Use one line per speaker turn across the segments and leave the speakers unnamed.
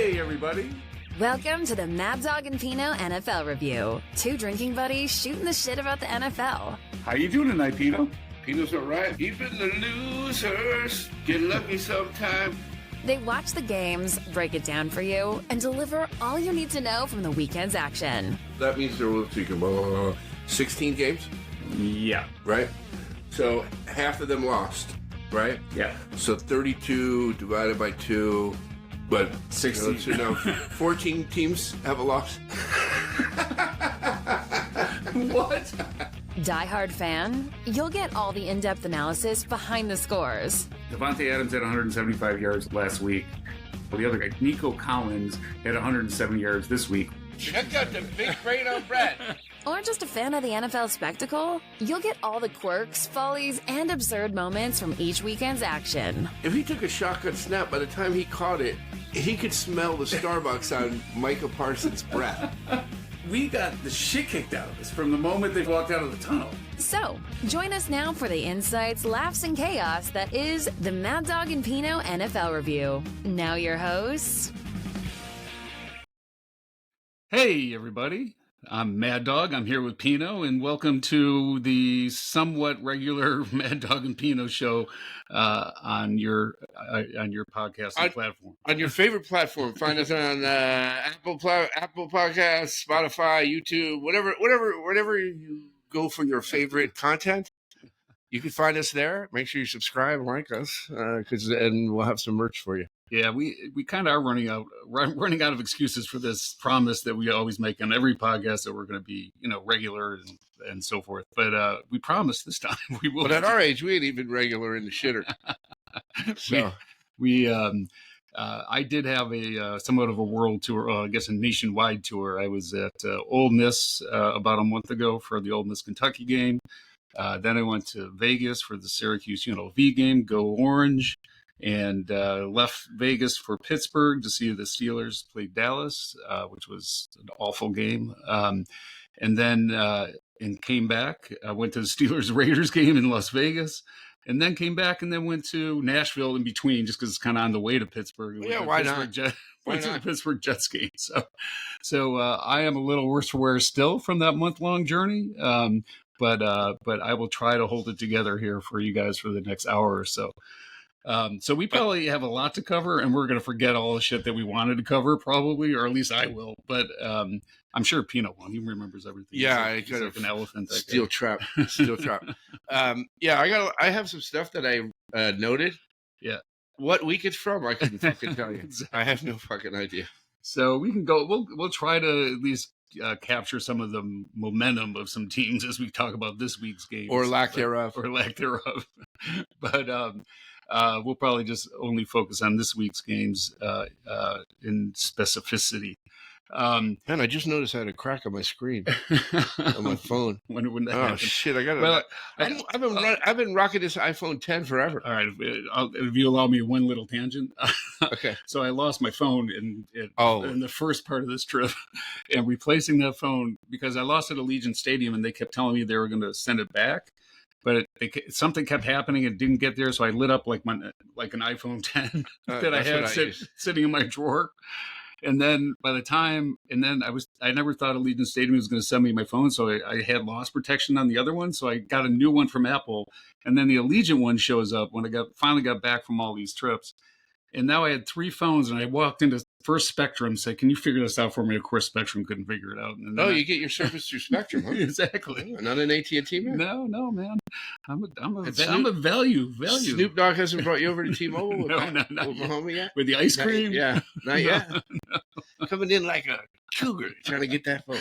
Hey, everybody.
Welcome to the Maddog and Pino NFL review. Two drinking buddies shooting the shit about the NFL.
How you doing tonight, Pino?
Pino's all right. Even the losers get lucky sometime.
They watch the games, break it down for you, and deliver all you need to know from the weekend's action.
That means there will take 16 games,
Yeah.
right? So half of them lost, right?
Yeah.
So 32 divided by 2, but
60.
So now 14 teams have a loss.
What?
Diehard fan? You'll get all the in-depth analysis behind the scores.
Devontae Adams had 175 yards last week. Well, the other guy, Nico Collins, had 107 yards this week.
Check out the big brain on Brett.
Or just a fan of the NFL spectacle? You'll get all the quirks, follies, and absurd moments from each weekend's action.
If he took a shotgun snap, by the time he caught it, he could smell the Starbucks on Micah Parsons' breath.
We got the shit kicked out of us from the moment they walked out of the tunnel.
So, join us now for the insights, laughs, and chaos that is the Maddog and Pino NFL review. Now your hosts.
Hey, everybody. I'm Mad Dog. I'm here with Pino, and welcome to the somewhat regular Mad Dog and Pino show on your podcasting platform.
On your favorite platform, find us on Apple Podcasts, Spotify, YouTube, whatever you go for your favorite content. You can find us there. Make sure you subscribe and like us, and we'll have some merch for you.
Yeah, we kind of are running out of excuses for this promise that we always make on every podcast that we're going to be, regular and so forth. But we promise this time we will.
But at our age, we ain't even regular in the shitter. So
I did have a somewhat of a world tour, I guess a nationwide tour. I was at Ole Miss about a month ago for the Ole Miss Kentucky game. Then I went to Vegas for the Syracuse UNLV game. Go Orange. And left Vegas for Pittsburgh to see the Steelers play Dallas, which was an awful game. And then came back. I went to the Steelers-Raiders game in Las Vegas, and then came back and then went to Nashville in between, just because it's kind of on the way to Pittsburgh.
Yeah, why not?
Went to the Pittsburgh Jets game. So I am a little worse for wear still from that month-long journey. But I will try to hold it together here for you guys for the next hour or so. So we probably have a lot to cover, and we're going to forget all the shit that we wanted to cover, probably, or at least I will. But I'm sure Pino won't. He remembers everything.
Yeah,
he's like an elephant.
Steel trap. Yeah, I have some stuff that I noted.
Yeah.
What week it's from, I couldn't fucking tell you.
Exactly.
I have no fucking idea.
So we can go. We'll try to at least capture some of the momentum of some teams as we talk about this week's game,
or lack thereof.
But we'll probably just only focus on this week's games in specificity.
Man, I just noticed I had a crack on my screen on my phone.
When that
oh
happened.
Shit! I got it.
Well,
I've been rocking this iPhone 10 forever.
All right, if you allow me one little tangent.
Okay.
So I lost my phone in the first part of this trip, and replacing that phone because I lost it at Allegiant Stadium, and they kept telling me they were going to send it back. But something kept happening. It didn't get there, so I lit up like an iPhone 10 that I had sitting in my drawer. And then I never thought Allegiant Stadium was going to send me my phone, so I had loss protection on the other one. So I got a new one from Apple, and then the Allegiant one shows up when I finally got back from all these trips. And now I had 3 phones, and I walked into First Spectrum, said, "Can you figure this out for me?" Of course, Spectrum couldn't figure it out. And
you get your service through Spectrum, huh?
Exactly.
Not an AT&T man.
No, man. I'm a value.
Snoop Dogg hasn't brought you over to T-Mobile
not
Oklahoma yet?
With the ice cream?
Not yet. Coming in like a cougar trying to get that
phone.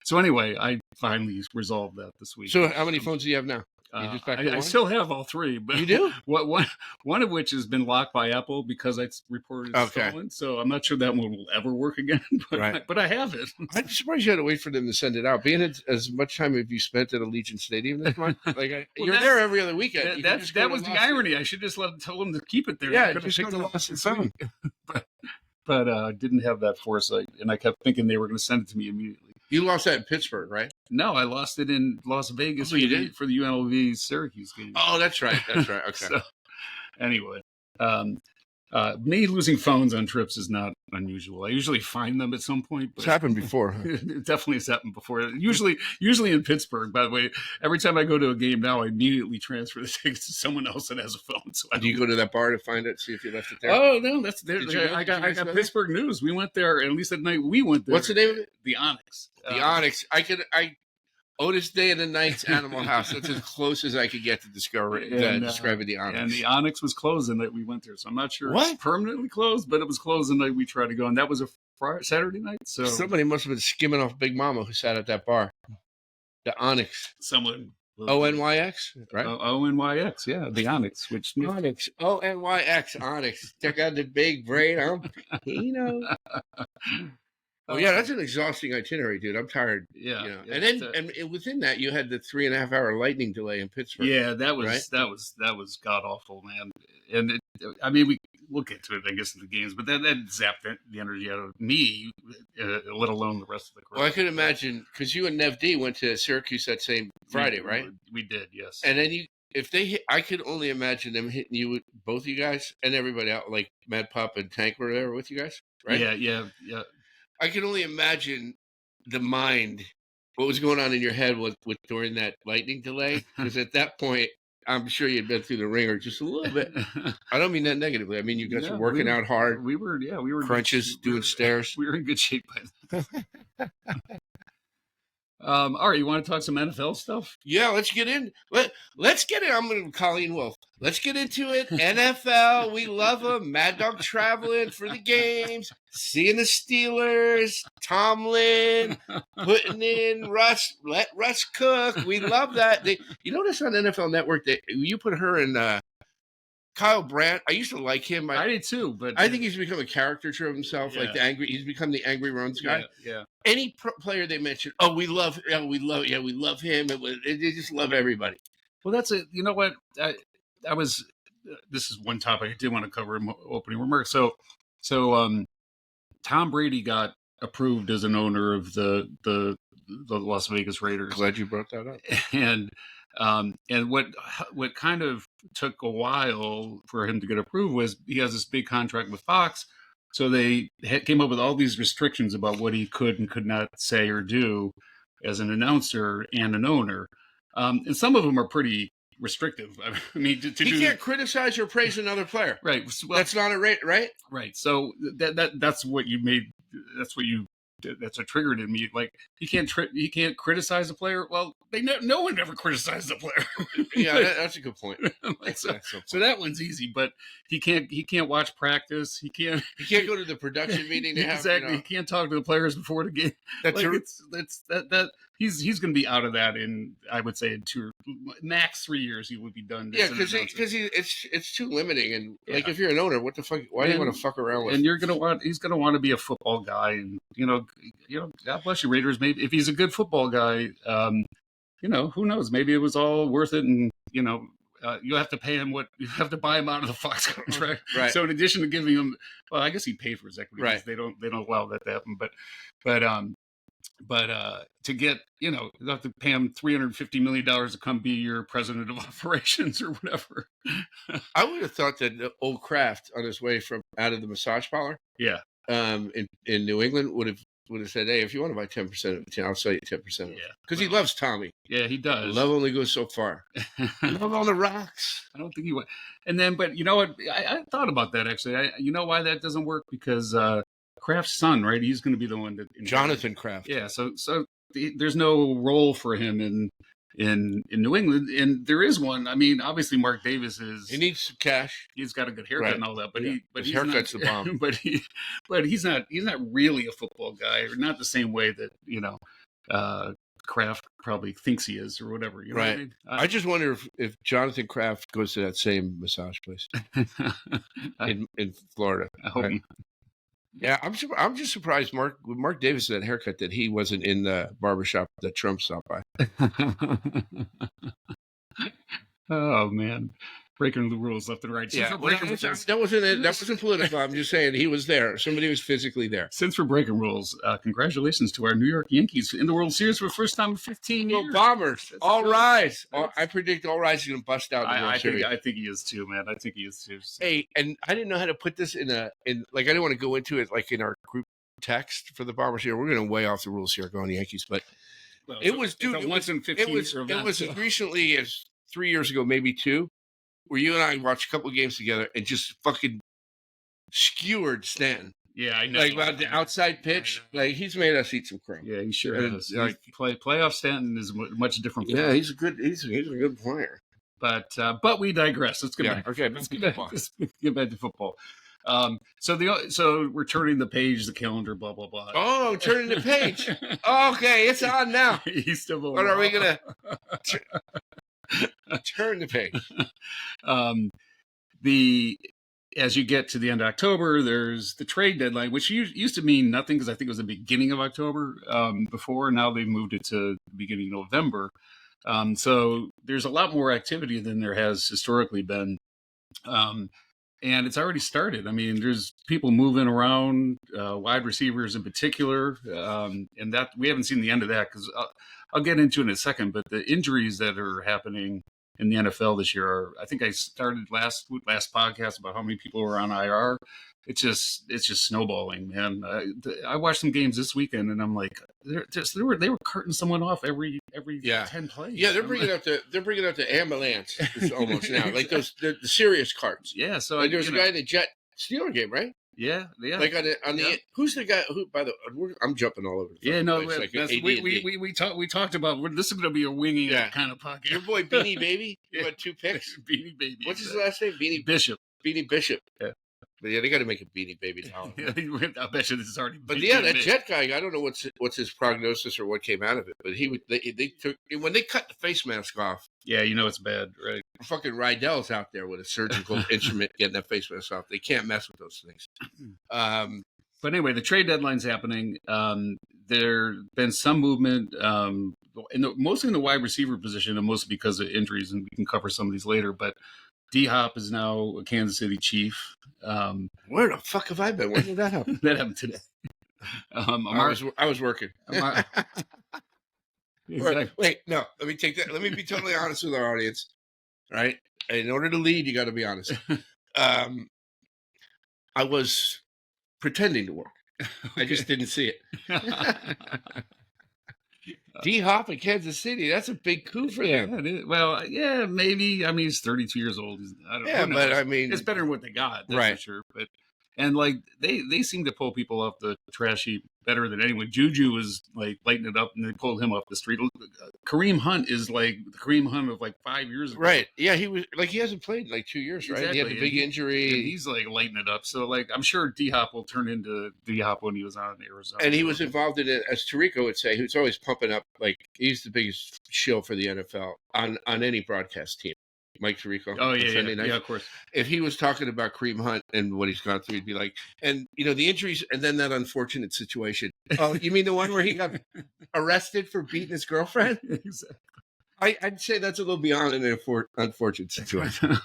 So anyway, I finally resolved that this week.
So how many phones do you have now?
I still have all 3, but
you do?
One of which has been locked by Apple because it's reported stolen. So I'm not sure that one will ever work again. But I have it.
I'm surprised you had to wait for them to send it out. Being as much time have you spent at Allegiant Stadium this month? You're there every other weekend.
That was the irony. I should just tell them to keep it there.
Yeah, just go to Lost and Found.
But didn't have that foresight, and I kept thinking they were going to send it to me immediately.
You lost that in Pittsburgh, right?
No, I lost it in Las Vegas for the UNLV Syracuse game.
Oh, that's right. Okay.
So, anyway, Me losing phones on trips is not unusual. I usually find them at some point. But
It's happened before. Huh?
It definitely has happened before. Usually in Pittsburgh, by the way. Every time I go to a game now, I immediately transfer the tickets to someone else that has a phone. So
do you go to that bar to find it, see if you left it there?
Oh, no, that's there. I got Pittsburgh News. We went there, at least at night we went there.
What's the name of it?
The Onyx.
The Onyx. Otis Day and the Night's Animal House. That's as close as I could get to describing the Onyx.
And the Onyx was closed the night we went there, so I'm not sure
what?
It's permanently closed, but it was closed the night we tried to go, and that was a Saturday night. So
somebody must have been skimming off Big Mama who sat at that bar. The Onyx.
Someone.
ONYX, right?
ONYX, yeah, the Onyx.
Onyx. ONYX, Onyx. Check out the big brain. Pino. Oh yeah, that's an exhausting itinerary, dude. I'm tired.
Yeah,
and then and within that, you had the 3.5 hour lightning delay in Pittsburgh.
Yeah, that was god awful, man. And we'll get to it, I guess, in the games, but that zapped the energy out of me, let alone the rest of the crowd.
Well, I could imagine because you and Nev D went to Syracuse that same Friday, right?
We did, yes.
And then I could only imagine them hitting you with both you guys and everybody out, like Mad Pup and Tank were there with you guys, right?
Yeah.
I can only imagine what was going on in your head with during that lightning delay. Because at that point, I'm sure you'd been through the ringer just a little bit. I don't mean that negatively. I mean, you guys were working out hard.
We were
crunches, doing stairs.
We were in good shape by then. All right, you want to talk some NFL stuff?
Yeah, let's get in. Let's get in. I'm going to Colleen Wolfe. Let's get into it. NFL, we love them. Mad Dog traveling for the games, seeing the Steelers, Tomlin, putting in Russ. Let Russ cook. We love that. You notice on NFL Network that you put her in Kyle Brandt. I used to like him.
I did too, but
I think he's become a caricature of himself, like he's become the angry runs guy.
Yeah.
Any player they mention, we love him. They just love everybody.
Well, that's it. You know what? This is one topic I did want to cover in opening remarks. So, Tom Brady got approved as an owner of the Las Vegas Raiders.
Glad you brought that up.
And what kind of took a while for him to get approved was he has this big contract with Fox. So they came up with all these restrictions about what he could and could not say or do as an announcer and an owner. And some of them are pretty restrictive. I mean,
he can't criticize or praise another player.
Right.
Well, that's not a right.
Right. So that's what you made. That's what triggered in me. Like he can't criticize a player. Well, no one ever criticized a player.
Yeah, that's a good point.
So that one's easy, but he can't watch practice. He can't
go to the production meeting.
Exactly. He can't talk to the players before the game. He's going to be out of that in, I would say, in max 3 years. He would be done.
Yeah, because it's too limiting. And like if you're an owner, what the fuck? Why do you want to fuck around with?
And he's going to want to be a football guy, and God bless you, Raiders. Maybe if he's a good football guy, who knows? Maybe it was all worth it, and you have to pay him you have to buy him out of the Fox contract.
Right.
So in addition to giving him, well, I guess he paid for his equity.
Right.
They don't allow that to happen. But to get, you have to pay him $350 million to come be your president of operations or whatever.
I would have thought that old Kraft on his way from out of the massage parlor, in New England would have said, "Hey, if you want to buy 10% of the team, I'll sell you 10% of it." Because he loves Tommy.
Yeah, he does.
Love only goes so far. Love on the rocks.
I don't think he would. And then, but you know what? I thought about that actually. You know why that doesn't work? Because Kraft's son, right? He's going to be the one that
Jonathan Kraft.
Yeah. So there's no role for him in New England, and there is one. I mean, obviously Mark Davis
he needs some cash.
He's got a good haircut and all that, but
his haircut's the bomb.
But he's not really a football guy, or not the same way that Kraft probably thinks he is, or whatever. You know what I mean?
I just wonder if Jonathan Kraft goes to that same massage place in Florida.
I hope. Right?
Yeah, I'm just surprised Mark Davis had that haircut that he wasn't in the barbershop that Trump stopped by.
Oh man, breaking the rules left and right.
That wasn't political. I'm just saying he was there. Somebody was physically there.
Since we're breaking rules, congratulations to our New York Yankees in the World Series for the first time in 15 years.
Well, Bombers, all rise. I predict all rise is going to bust out in the World Series.
I think he is too, man. I think he is too. So.
Hey, and I didn't know how to put this I didn't want to go into it like in our group text for the Bombers here. We're going to way off the rules here going Yankees, but it was as recently as 3 years ago, maybe 2. Where you and I watched a couple of games together and just fucking skewered Stanton.
Yeah, I know.
Like about the outside pitch, like he's made us eat some crap.
Yeah, he sure has. Like playoff Stanton is much different.
Yeah, he's a good player.
But we digress. Let's get back.
Okay,
let's get back to football. So we're turning the page, the calendar, blah blah blah.
Oh, turning the page. Okay, it's on now.
He's still.
What are we gonna? Turn the page.
As you get to the end of October, there's the trade deadline, which used to mean nothing because I think it was the beginning of October before. Now they've moved it to the beginning of November. So there's a lot more activity than there has historically been. And it's already started. I mean, there's people moving around, wide receivers in particular, and that we haven't seen the end of that because I'll get into it in a second. But the injuries that are happening in the NFL this year I think I started last podcast about how many people were on IR. It's just snowballing, man. I watched some games this weekend, and I'm like, they were carting someone off every 10 plays.
Yeah, they're bringing up the ambulance almost now, like the serious carts.
Yeah, so
like there's a guy in the Jet Steeler game, right?
Yeah.
Like on the who's the guy who? By the I'm jumping all over.
We talked about this is going to be a winging kind of podcast.
Your boy Beanie Baby, who had 2 picks.
Beanie Baby.
What's his last name?
Beanie Bishop.
Beanie Bishop.
Yeah.
But yeah, they got to make a Beanie Baby towel.
I bet you this is already.
But yeah, that Jet guy, I don't know what's his prognosis or what came out of it. But they took when they cut the face mask off.
Yeah, you know it's bad, right?
Fucking Rydell's out there with a surgical instrument getting that face mask off. They can't mess with those things.
But anyway, the trade deadline's happening. There's been some movement, mostly in the wide receiver position, and mostly because of injuries, and we can cover some of these later. But D-Hop is now a Kansas City Chief.
Where the fuck have I been? When did that happen?
That happened today.
I was working.
Exactly.
Wait, no. Let me take that. Let me be totally honest with our audience. All right. In order to lead, you got to be honest. I was pretending to work. Okay. I just didn't see it. D-Hop in Kansas City. That's a big coup for them.
Yeah, well, yeah, maybe. I mean, he's 32 years old. I don't know.
Yeah, but I mean,
it's better than what they got. That's
right.
For sure. But like they seem to pull people off the trash heap better than anyone. Juju was like lighting it up, and they pulled him off the street. Kareem Hunt is like the Kareem Hunt of like 5 years ago.
Right. Yeah, he was like he hasn't played in like 2 years, right?
Exactly.
He had the big injury.
And he's like lighting it up. So like I'm sure D-Hop will turn into D-Hop when he was on Arizona.
And he was involved in it, as Tirico would say, who's always pumping up. Like he's the biggest shill for the NFL on any broadcast team. Mike Tirico.
Oh, yeah, of course.
If he was talking about Kareem Hunt and what he's gone through, he'd be like, and, the injuries and then that unfortunate situation. Oh, you mean the one where he got arrested for beating his girlfriend?
Exactly.
I'd say that's a little beyond an unfortunate situation.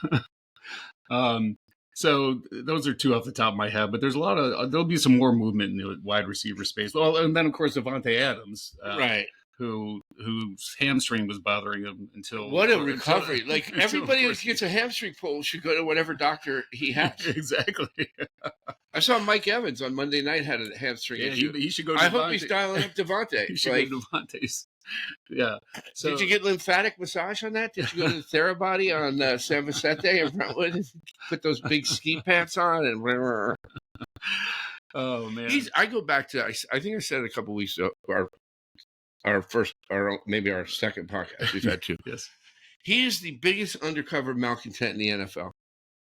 So those are 2 off the top of my head, but there'll be some more movement in the wide receiver space. Well, and then, of course, Devontae Adams.
Right.
Whose hamstring was bothering him until
what a recovery! Like everybody who gets a hamstring pull should go to whatever doctor he has.
Exactly.
I saw Mike Evans on Monday night had a hamstring issue.
He should go. To
I hope he's dialing up Devontae.
He should go to Devontae's. Yeah. So,
did you get lymphatic massage on that? Did you go to the Therabody on San Vicente and Brentwood and put those big ski pants on and?
Oh man!
I go back to I think I said it a couple weeks ago. Maybe our second podcast. We've had 2.
Yes.
He is the biggest undercover malcontent in the NFL.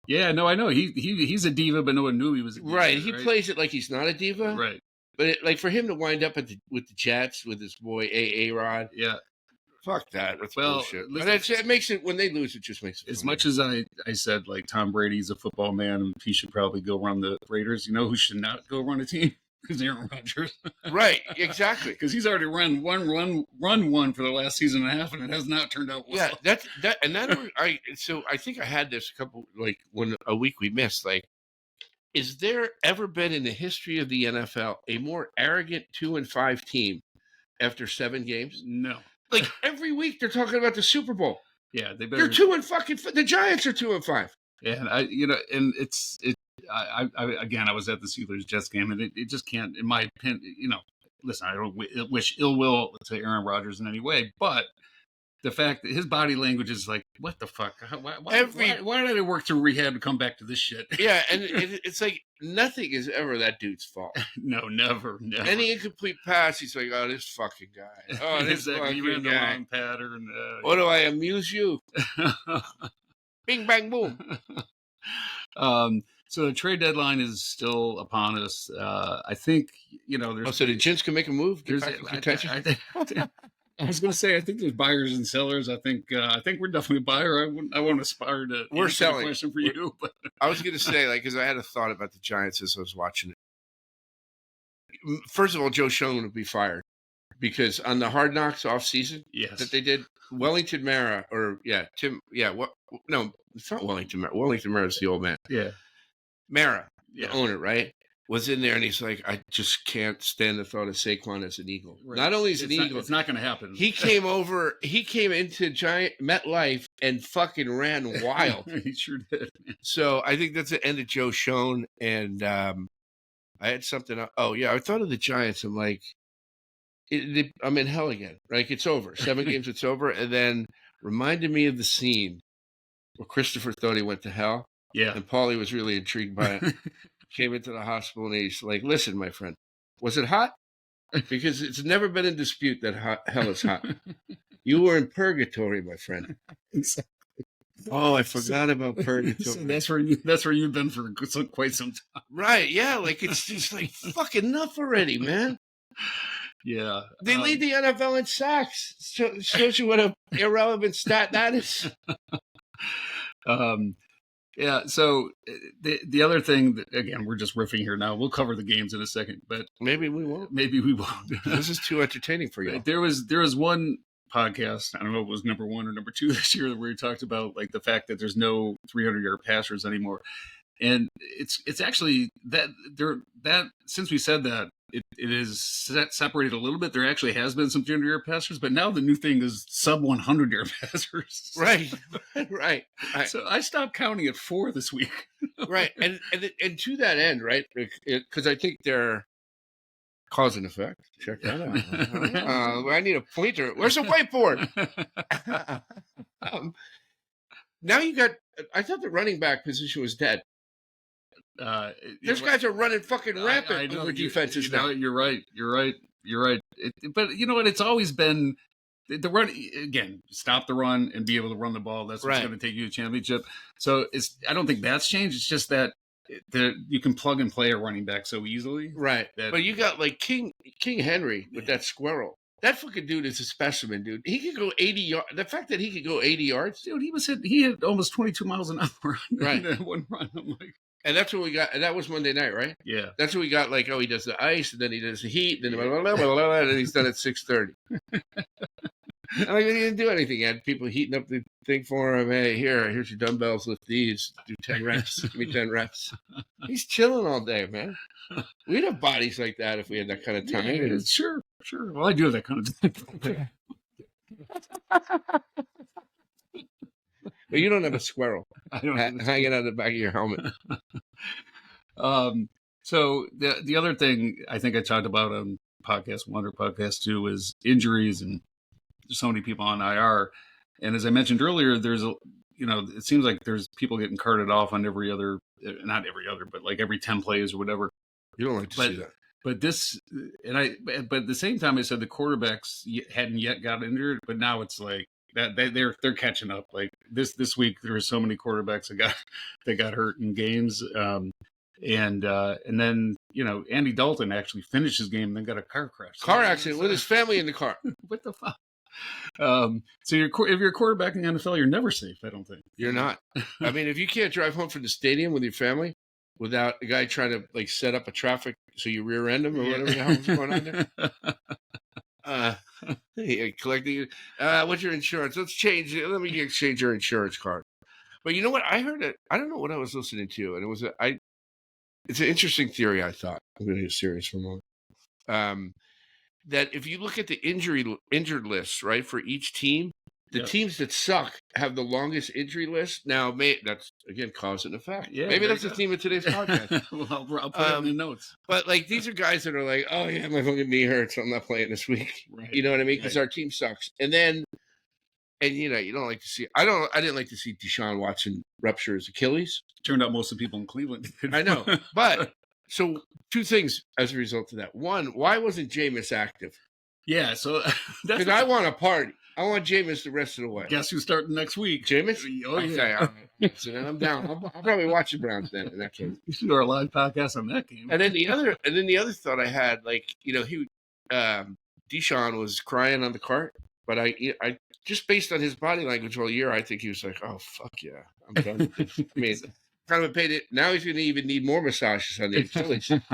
Yeah, no, I know. He's a diva, but no one knew he was a diva.
Right. He plays it like he's not a diva.
Right.
But like for him to wind up with the Jets with his boy A-Rod.
Yeah.
Fuck that. That's bullshit. But it makes it, when they lose, it just makes it
as
funny.
much as I said, like, Tom Brady's a football man and he should probably go run the Raiders. You know who should not go run a team? is Aaron Rodgers.
Right, exactly.
Because he's already run one for the last season and a half, and it has not turned out well.
Yeah, I think I had this a week we missed. Like, is there ever been in the history of the NFL a more arrogant 2-5 team after 7 games?
No.
Like every week they're talking about the Super Bowl.
Yeah, they better.
They're 2-5. The Giants are 2-5.
And I was at the Steelers Jets game, and it just can't, in my opinion, listen, I don't wish ill will to Aaron Rodgers in any way, but the fact that his body language is like, what the fuck? Why did I work through rehab to come back to this shit?
Yeah, and it's like nothing is ever that dude's fault.
No, never.
Any incomplete pass, he's like, oh, this fucking guy. Oh, this fucking
you ran the
guy.
wrong pattern.
What do I amuse you? Bing, bang, boom.
So the trade deadline is still upon us. I think, there's...
so the Gents can make a move?
I was going to say, I think there's buyers and sellers. I think we're definitely a buyer. I won't aspire to
we're selling.
The question for you. But
I was going to say, because I had a thought about the Giants as I was watching it. First of all, Joe Schoen would be fired because on the Hard Knocks offseason that they did, Wellington Mara, no, it's not Wellington Mara. Wellington Mara is the old man.
Yeah.
Mara, the owner, right? Was in there, and he's like, I just can't stand the thought of Saquon as an Eagle. Right. Not only as an Eagle,
it's not going to happen.
He came into Giant MetLife and fucking ran wild.
He sure did.
So I think that's the end of Joe Schoen. And I had something. I thought of the Giants. I'm like, I'm in hell again. Like, it's over. 7 games, it's over. And then reminded me of the scene where Christopher thought he went to hell.
Yeah.
And Paulie was really intrigued by it. Came into the hospital and he's like, listen, my friend, was it hot? Because it's never been in dispute that hell is hot. You were in purgatory, my friend.
Exactly.
Oh, I forgot about purgatory.
So that's where you've been for quite some time.
Right, yeah. Like, it's just like, fucking enough already, man.
Yeah.
They lead the NFL in sacks. Shows you what an irrelevant stat that is.
Yeah, so the other thing that, again, we're just riffing here now. We'll cover the games in a second, but
maybe we won't. This is too entertaining for you.
There was one podcast, I don't know if it was number 1 or number 2 this year, where we talked about like the fact that there's no 300-yard passers anymore. And it's actually that since we said that, it is separated a little bit. There actually has been some 300-yard passers, but now the new thing is sub 100-yard passers.
Right.
So I stopped counting at 4 this week.
Right, and to that end, right? Because I think they're cause and effect. Check that out. I need a pointer. Where's the whiteboard? Now you got. I thought the running back position was dead. These guys are running fucking rampant over defenses now.
You're right. But you know what? It's always been the run. Again, stop the run and be able to run the ball. That's what's going to take you to a championship. So I don't think that's changed. It's just that you can plug and play a running back so easily.
Right. But you got like King Henry with that squirrel. That fucking dude is a specimen, dude. He could go 80 yards. The fact that he could go 80 yards,
dude, he had almost 22 miles an hour
in
that one run. I'm like.
And that's what we got. And that was Monday night, right?
Yeah.
That's what we got. Like, he does the ice, and then he does the heat, and then he's done at 6:30. Like, he didn't do anything. He had people heating up the thing for him. Hey, here's your dumbbells. Lift these. Do 10 reps. Give me 10 reps. He's chilling all day, man. We'd have bodies like that if we had that kind of time.
Yeah, sure. Well, I do have that kind of time.
But you don't have a squirrel.
I don't
hanging out the back of your helmet.
So the other thing I think I talked about on podcast 1 or podcast 2 is injuries, and there's so many people on IR. And as I mentioned earlier, there's it seems like there's people getting carted off on not every other, but like every 10 plays or whatever.
You don't like to see that.
But but at the same time, I said the quarterbacks hadn't yet got injured, but now it's like that they're catching up. Like this week, there were so many quarterbacks that got hurt in games, and then Andy Dalton actually finished his game and then got a car accident
with his family in the car.
What the fuck? So if you're a quarterback in the NFL, you're never safe. I don't think
you're not. I mean, if you can't drive home from the stadium with your family, without a guy trying to like set up a traffic so you rear end him or whatever the hell was going on there. Collecting. What's your insurance? Let's change it. Let me exchange your insurance card. But you know what? I heard it. I don't know what I was listening to, and it was it's an interesting theory. I thought I'm going to get serious for a moment. That if you look at the injured lists, right, for each team, the teams that suck have the longest injury list. Now, that's again cause and effect. Yeah, maybe that's the theme of today's podcast.
Well, I'll put it in the notes.
But like, these are guys that are like, oh yeah, my fucking knee hurts, so I'm not playing this week. Right. You know what I mean? Because our team sucks. And you know, you don't like to see. I didn't like to see Deshaun Watson rupture his Achilles.
Turned out most of the people in Cleveland did.
I know, but. So two things as a result of that. One, why wasn't Jameis active?
Yeah, so
because I want a party. I want Jameis the rest of the way.
Guess who's starting next week?
Jameis?
Oh, yeah.
Okay, so then I'm down. I'll probably watch the Browns then in that case.
You should do our live podcast on that game.
And then the other thought I had, like, you know, Deshaun was crying on the cart, but I just based on his body language all year, I think he was like, oh fuck yeah, I'm done with this. I mean, kind of paid it. Now he's going to even need more massages on the Achilles. If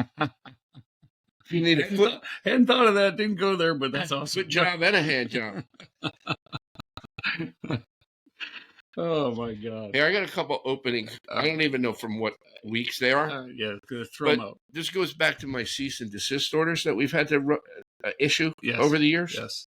you need a foot,
hadn't thought of that. Didn't go there, but that's awesome.
Foot job and a hand job.
Oh my god!
Here, I got a couple openings. I don't even know from what weeks they are.
Yeah, throw them out.
This goes back to my cease and desist orders that we've had to issue over the years.
Yes.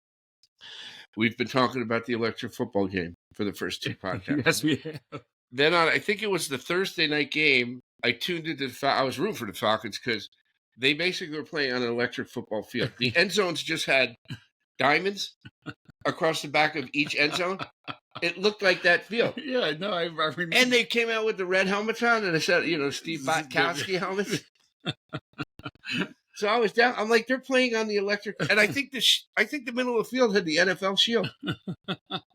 We've been talking about the electric football game for the first two podcasts.
Yes, we have.
Then I think it was the Thursday night game, I tuned into I was rooting for the Falcons because they basically were playing on an electric football field. The end zones just had diamonds across the back of each end zone. It looked like that field.
Yeah, no, I remember.
And they came out with the red helmets on, and they said, you know, Steve Botkowski helmets. So I was down. I'm like, they're playing on the electric, and I think the middle of the field had the NFL shield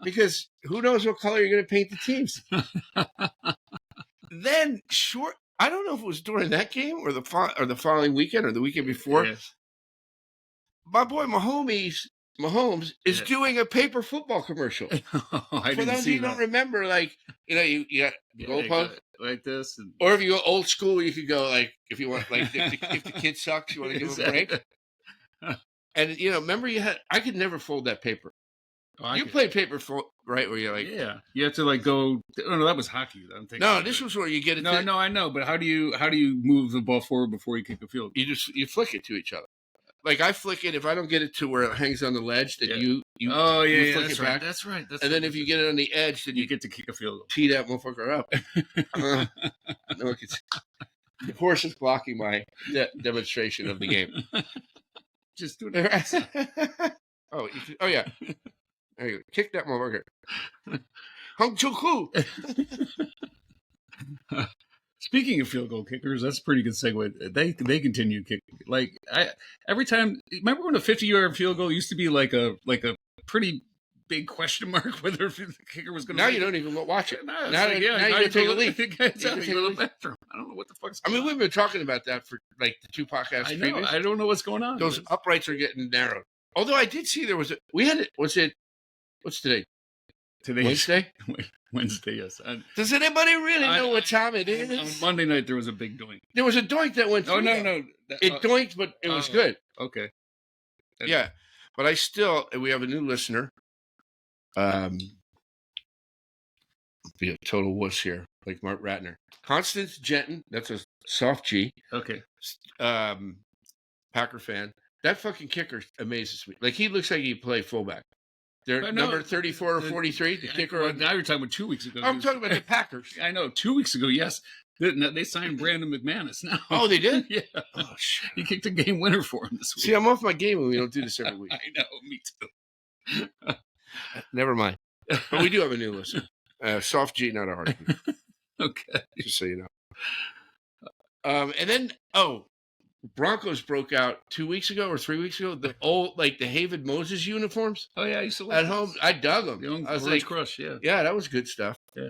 because who knows what color you're going to paint the teams. Then, I don't know if it was during that game or the following weekend or the weekend before. Yes. My boy Mahomes is doing a paper football commercial.
I didn't see that.
Don't remember, like, you know, you got goalpost
like this,
or if you go old school, you could go like if you want, like if the kid sucks, you want to give him a break. And you know, remember I could never fold that paper. You played paper right where you're like,
yeah, you have to like go. Oh no, that was hockey.
No, this was where you get it.
No, I know, but how do you move the ball forward before you kick the field?
You flick it to each other. Like I flick it, if I don't get it to where it hangs on the ledge, then you
flick
it
back.
That's right.
And
then if you get it on the edge, then
you get to kick a field goal.
Tee that motherfucker up. No, the horse is blocking my demonstration of the game.
Just do it.
Oh yeah. There you go. Kick that motherfucker. Hung Choo.
Speaking of field goal kickers, that's a pretty good segue. They continue kicking. Like every time. Remember when a 50-yard field goal used to be like a pretty big question mark whether the kicker was going to.
Now you don't even watch it.
Now
you take a leap.
I don't know what the fuck's.
I mean, we've been talking about that for like the two podcasts.
I don't know what's going on.
Those uprights are getting narrowed. Although I did see there was what's today?
Today's
Wednesday.
Wednesday, yes.
Does anybody really know what time it is?
On Monday night, there was a big doink.
There was a doink that went through.
Oh, no.
It doinked, but it was good.
Okay.
Yeah. But we have a new listener. Be a total wuss here, like Mark Ratner. Constance Jenton, that's a soft G.
Okay.
Packer fan. That fucking kicker amazes me. Like, he looks like he'd play fullback. They're number 34 or 43, the kicker.
Now you're talking about 2 weeks ago.
I'm talking about the Packers.
I know. 2 weeks ago, yes. They signed Brandon McManus now.
Oh, they did?
Yeah.
Oh, shit.
He kicked a game winner for him this week.
See, I'm off my game when we don't do this every week.
I know. Me too.
Never mind. But we do have a new listener. Soft G, not a hard G.
Okay.
Just so you know. And then, Broncos broke out 2 weeks ago or 3 weeks ago. The old, like the David Moses uniforms.
Oh yeah, I used to
at home. I dug them.
I was like, Crush, yeah.
Yeah, that was good stuff.
Yeah.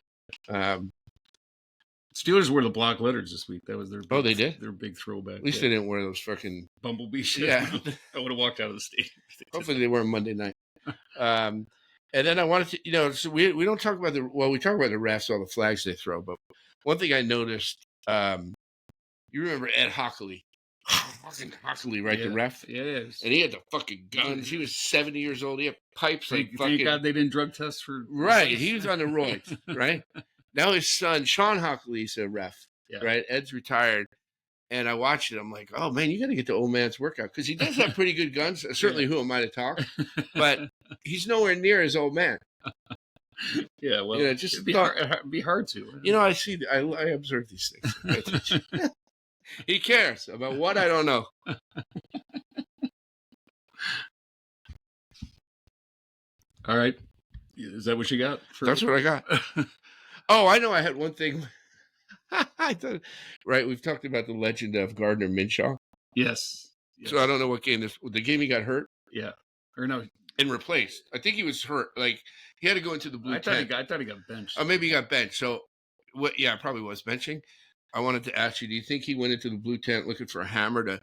Steelers wore the block letters this week. That was their.
They did.
Their big throwback.
At least they didn't wear those fucking
bumblebee shit.
Yeah,
I would have walked out of the stadium.
Hopefully they wear them Monday night. And then I wanted to, so we don't talk about we talk about the refs, all the flags they throw, but one thing I noticed. You remember Ed Hockley? Fucking Hockley, right? The ref.
Yes.
And he had the fucking guns. He was 70 years old. He had pipes like fucking.
Thank God they didn't drug test for.
Right. He was on the roids, right? Now his son, Sean Hockley's a ref, right? Ed's retired. And I watched it. I'm like, oh, man, you got to get the old man's workout. Because he does have pretty good guns. Certainly who am I to talk? But he's nowhere near his old man.
Yeah, well,
just
it'd be hard to.
I see. I observe these things. He cares about what I don't know.
All right. Is that what you got?
That's what I got. Oh, I know. I had one thing. I thought, right. We've talked about the legend of Gardner Minshew.
Yes.
So I don't know what game the game he got hurt.
Yeah. Or no.
And replaced. I think he was hurt. Like he had to go into the blue tent.
I thought he got benched.
Oh, maybe he got benched. So what? Yeah, probably was benching. I wanted to ask you, do you think he went into the blue tent looking for a hammer to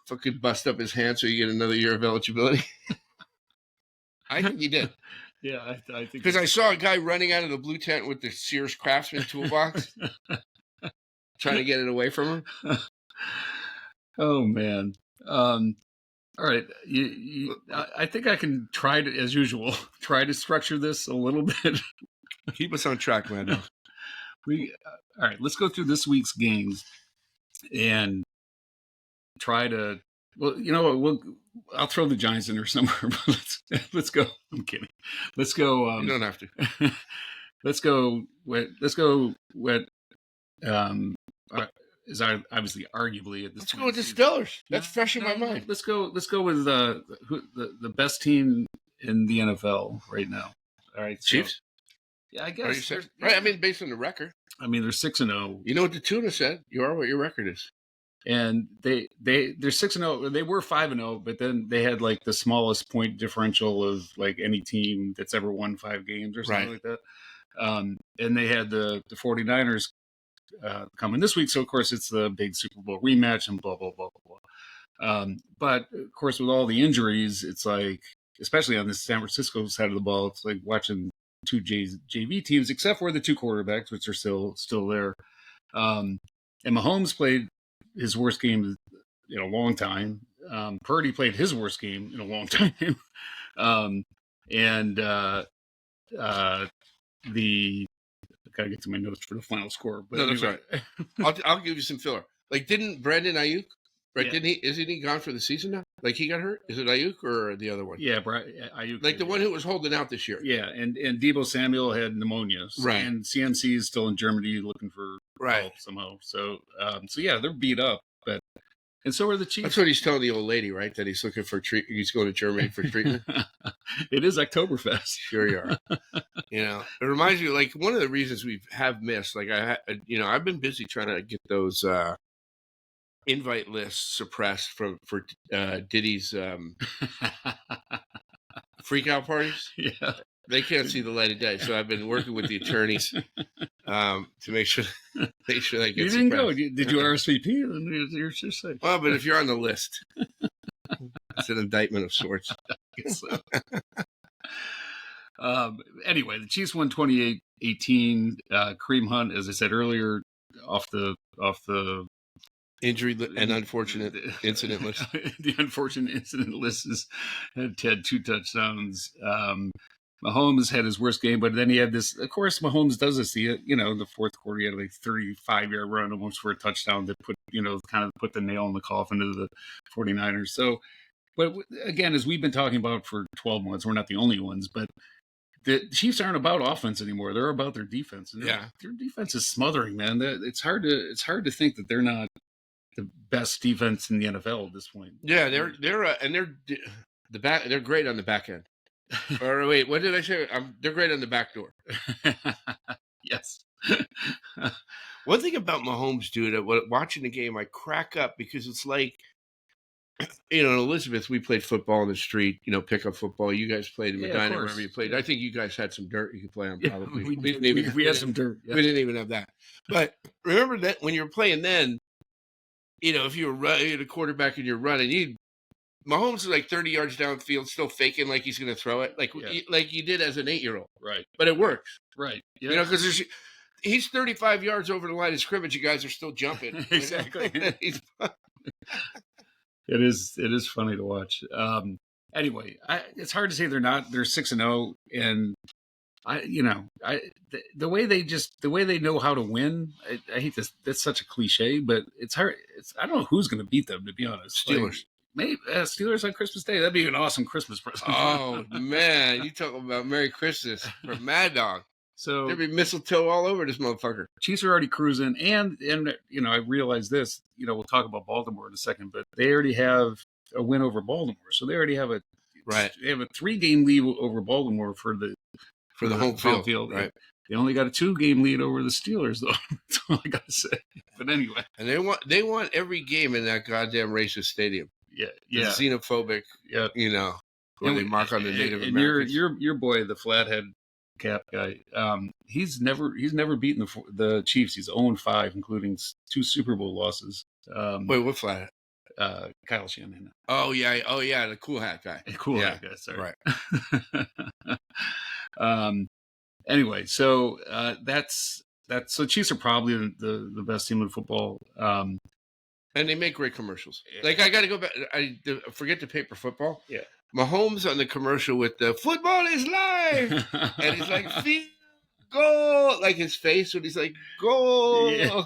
fucking bust up his hand so you get another year of eligibility? I think he did.
Yeah, I think.
Because I saw a guy running out of the blue tent with the Sears Craftsman toolbox, trying to get it away from him.
Oh, man. All right. I think I can try to, as usual, try to structure this a little bit.
Keep us on track, man.
All right, let's go through this week's games and try to. Well, you know what? I'll throw the Giants in there somewhere. But let's go. I'm kidding. Let's go.
You don't have to.
Let's go. Let's go. What? Is obviously arguably at this.
Let's go with the Steelers. That's fresh in my mind.
Let's go with the best team in the NFL right now. All right,
Chiefs.
Yeah, I guess.
Right. I mean, based on the record.
I mean, they're 6-0.
You know what the tuna said? You are what your record is.
And they're 6-0. They were 5-0, but then they had like the smallest point differential of like any team that's ever won 5 games or something like that. And they had the 49ers coming this week, so of course it's the big Super Bowl rematch and blah blah blah blah. But of course, with all the injuries, it's like, especially on the San Francisco side of the ball, it's like watching 2 JV teams, except for the 2 quarterbacks, which are still there. And Mahomes played his worst game in a long time. Purdy played his worst game in a long time. I gotta get to my notes for the final score. But
no, that's right. I'll give you some filler. Like, didn't Brandon Ayuk? Right? Yeah. Isn't he gone for the season now? Like, he got hurt? Is it Ayuk or the other one?
Yeah, Ayuk.
Like the one who was holding out this year.
Yeah, and Deebo Samuel had pneumonia.
Right.
And CMC is still in Germany looking for help somehow. So yeah, they're beat up. And so are the Chiefs.
That's what he's telling the old lady, right? That he's looking for treatment. He's going to Germany for treatment.
It is Oktoberfest.
Sure you are. It reminds me, like, one of the reasons we have missed, like, I've been busy trying to get those invite lists suppressed for Diddy's freak out parties.
Yeah.
They can't see the light of day, so I've been working with the attorneys to make sure that gets. You
didn't go. Did you RSVP? You're just saying.
Well, but if you're on the list, it's an indictment of sorts.
Anyway, the Chiefs won 28-18. Kareem Hunt, as I said earlier, off the
injury and unfortunate incident list.
The unfortunate incident list had 2 touchdowns. Mahomes had his worst game, but then he had this. Of course, Mahomes does this. The fourth quarter, he had like 35-yard run almost for a touchdown that put the nail in the coffin of the 49ers. So, but again, as we've been talking about for 12 months, we're not the only ones, but the Chiefs aren't about offense anymore. They're about their defense. And their defense is smothering, man. It's hard to think that they're not the best defense in the NFL at this point.
Yeah, they're great on the back end. Or wait, what did I say? They're great on the back door.
Yes.
One thing about Mahomes, dude, watching the game, I crack up because it's like, in Elizabeth, we played football in the street, pickup football. You guys played in Medina, wherever you played. I think you guys had some dirt you could play on, probably.
We had some dirt.
Yeah. We didn't even have that. But remember that when you were playing then, if you were a quarterback and you're running, Mahomes is like 30 yards downfield, still faking like he's going to throw it, like you did as an 8-year-old.
Right.
But it works.
Right.
Yeah. Because he's 35 yards over the line of scrimmage. You guys are still jumping.
Exactly. It is funny to watch. Anyway, it's hard to say they're 6-0, and the way they know how to win. I hate this. That's such a cliche, but it's hard. I don't know who's going to beat them, to be honest.
Steelers.
Maybe Steelers on Christmas Day. That'd be an awesome Christmas present.
Oh man, you talking about Merry Christmas from Maddog?
So
there'd be mistletoe all over this motherfucker.
Chiefs are already cruising, and I realize this. We'll talk about Baltimore in a second, but they already have a win over Baltimore, so they already have a 3-game lead over Baltimore for the
home field. Right.
They only got a 2-game lead over the Steelers, though. That's all I gotta say. But anyway,
and they want every game in that goddamn racist stadium.
Yeah.
Xenophobic. Yeah. Where they mark on the Native Americans.
Your boy, the flathead cap guy. He's never beaten the Chiefs. He's 0-5, including 2 Super Bowl losses.
Wait, what flathead?
Kyle Shanahan.
Oh yeah, the cool hat guy.
Hat guy. Sorry.
Right.
Anyway, so that's so Chiefs are probably the best team in football.
And they make great commercials. Like, I got to go back. I forget the paper football.
Yeah.
Mahomes on the commercial with the football is live. And he's like, field goal. Like his face when he's like, goal.
Yeah.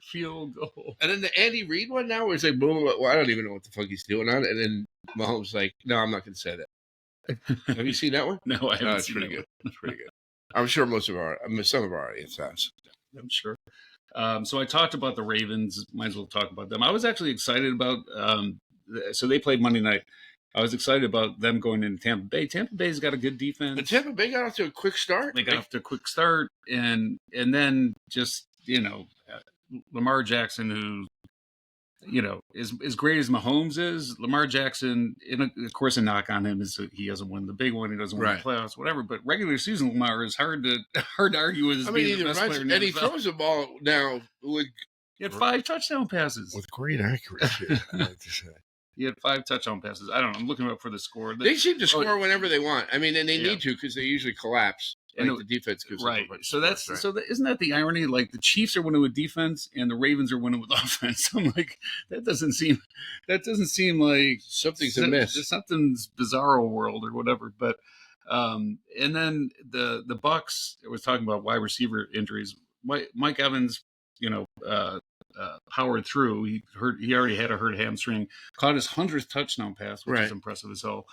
Field goal.
And then the Andy Reid one now where it's like, boom. Well, I don't even know what the fuck he's doing on it. And then Mahomes like, no, I'm not going to say that. Have you seen that one?
No, I haven't.
It's pretty good. It's pretty good. I'm sure some of our audience has.
I'm sure. So I talked about the Ravens. Might as well talk about them. I was actually excited about. So they played Monday night. I was excited about them going into Tampa Bay. Tampa Bay's got a good defense.
And Tampa Bay got off to a quick start.
They got off to a quick start, and then just Lamar Jackson, who is as great as Mahomes is. Lamar Jackson, of course, a knock on him is that he hasn't won the big one. He doesn't win the playoffs, whatever. But regular season Lamar is hard to argue as being the best player in the NFL.
And he throws the ball now.
He had 5 touchdown passes
with great accuracy. I like to say.
He had 5 touchdown passes. I don't know. I'm looking up for the score.
They seem to score whenever they want. I mean, and they need to because they usually collapse. Like the defense gives
right. So isn't that the irony? Like the Chiefs are winning with defense and the Ravens are winning with offense. I'm like, that doesn't seem like
something's amiss.
There's something's bizarro world or whatever. But and then the Bucks. I was talking about wide receiver injuries. Mike Evans, powered through. He already had a hurt hamstring. Caught his 100th touchdown pass, which is impressive as hell.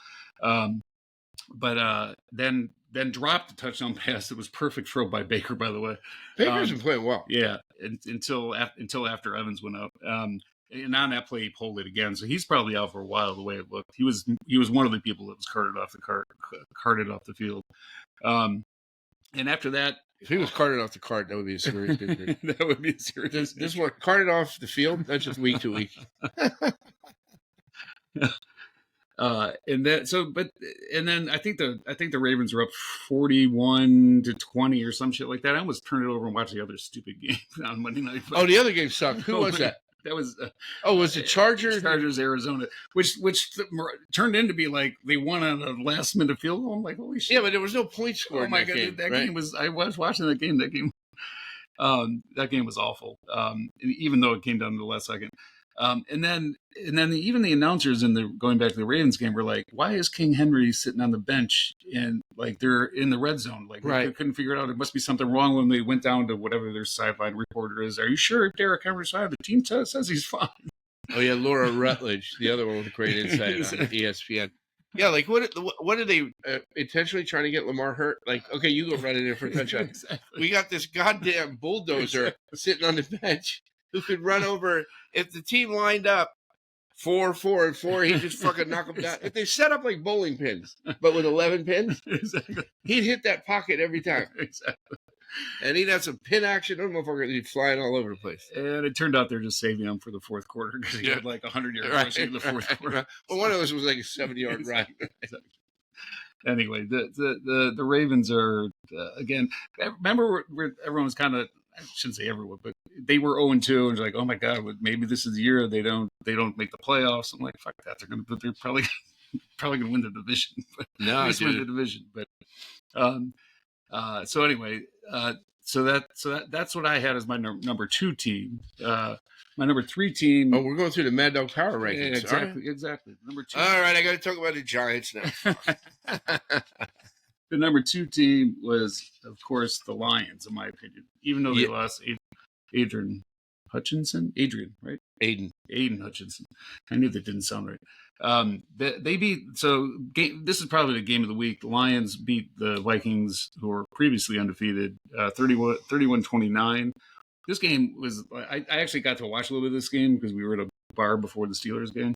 But then dropped the touchdown pass. It was perfect throw by Baker, by the way.
Baker's been playing well.
Yeah, until after Evans went up. And on that play, he pulled it again. So he's probably out for a while. The way it looked, he was one of the people that was carted off the field. And after that,
if he was carted off the cart, that would be a serious injury.
That would be a serious.
This one carted off the field. That's just week to week.
And then I think the Ravens were up 41-20 or some shit like that. I almost turned it over and watched the other stupid game on Monday night.
Oh, the other game sucked. Who was that?
That was
was it Chargers?
Chargers, Arizona, which turned into be like they won on a last minute field goal. I'm like, holy shit!
Yeah, but there was no point scored.
Oh my god, that game was. I was watching that game. That game was awful. Even though it came down to the last second. And then even the announcers going back to the Ravens game were like, why is King Henry sitting on the bench and like they're in the red zone? Like they couldn't figure it out. It must be something wrong when they went down to whatever their sideline reporter is. Are you sure Derrick Henry's fine? The team says he's fine.
Oh yeah, Laura Rutledge, the other one with great insight on ESPN. Yeah, like what are they intentionally trying to get Lamar hurt? Like, okay, you go run it in for a touchdown.
Exactly.
We got this goddamn bulldozer sitting on the bench who could run over. If the team lined up 4-4-4, he'd just fucking knock them down. If they set up like bowling pins, but with 11 pins, he'd hit that pocket every time.
Exactly.
And he'd have some pin action. I don't know if he'd be flying all over the place.
And it turned out they're just saving him for the fourth quarter because he had like 100-yard rushing in the fourth quarter.
Well, one of those was like a 70-yard run.
Exactly. Anyway, the Ravens are again. Remember, everyone was kind of. I shouldn't say everyone, but they were 0-2, and like, oh my god, maybe this is the year they don't make the playoffs. I'm like, fuck that, they're probably gonna win the division. But
no,
win the division. But so anyway, that's what I had as my number 2 team. My number 3 team.
Oh, we're going through the Mad Dog Power rankings.
Yeah, exactly. Number 2.
All right, I got to talk about the Giants now.
The number 2 team was, of course, the Lions, in my opinion. Even though they lost Adrian Hutchinson, right? Aiden Hutchinson. I knew that didn't sound right. They beat. This is probably the game of the week. The Lions beat the Vikings, who were previously undefeated, 31-29. This game was. I actually got to watch a little bit of this game because we were at a bar before the Steelers game.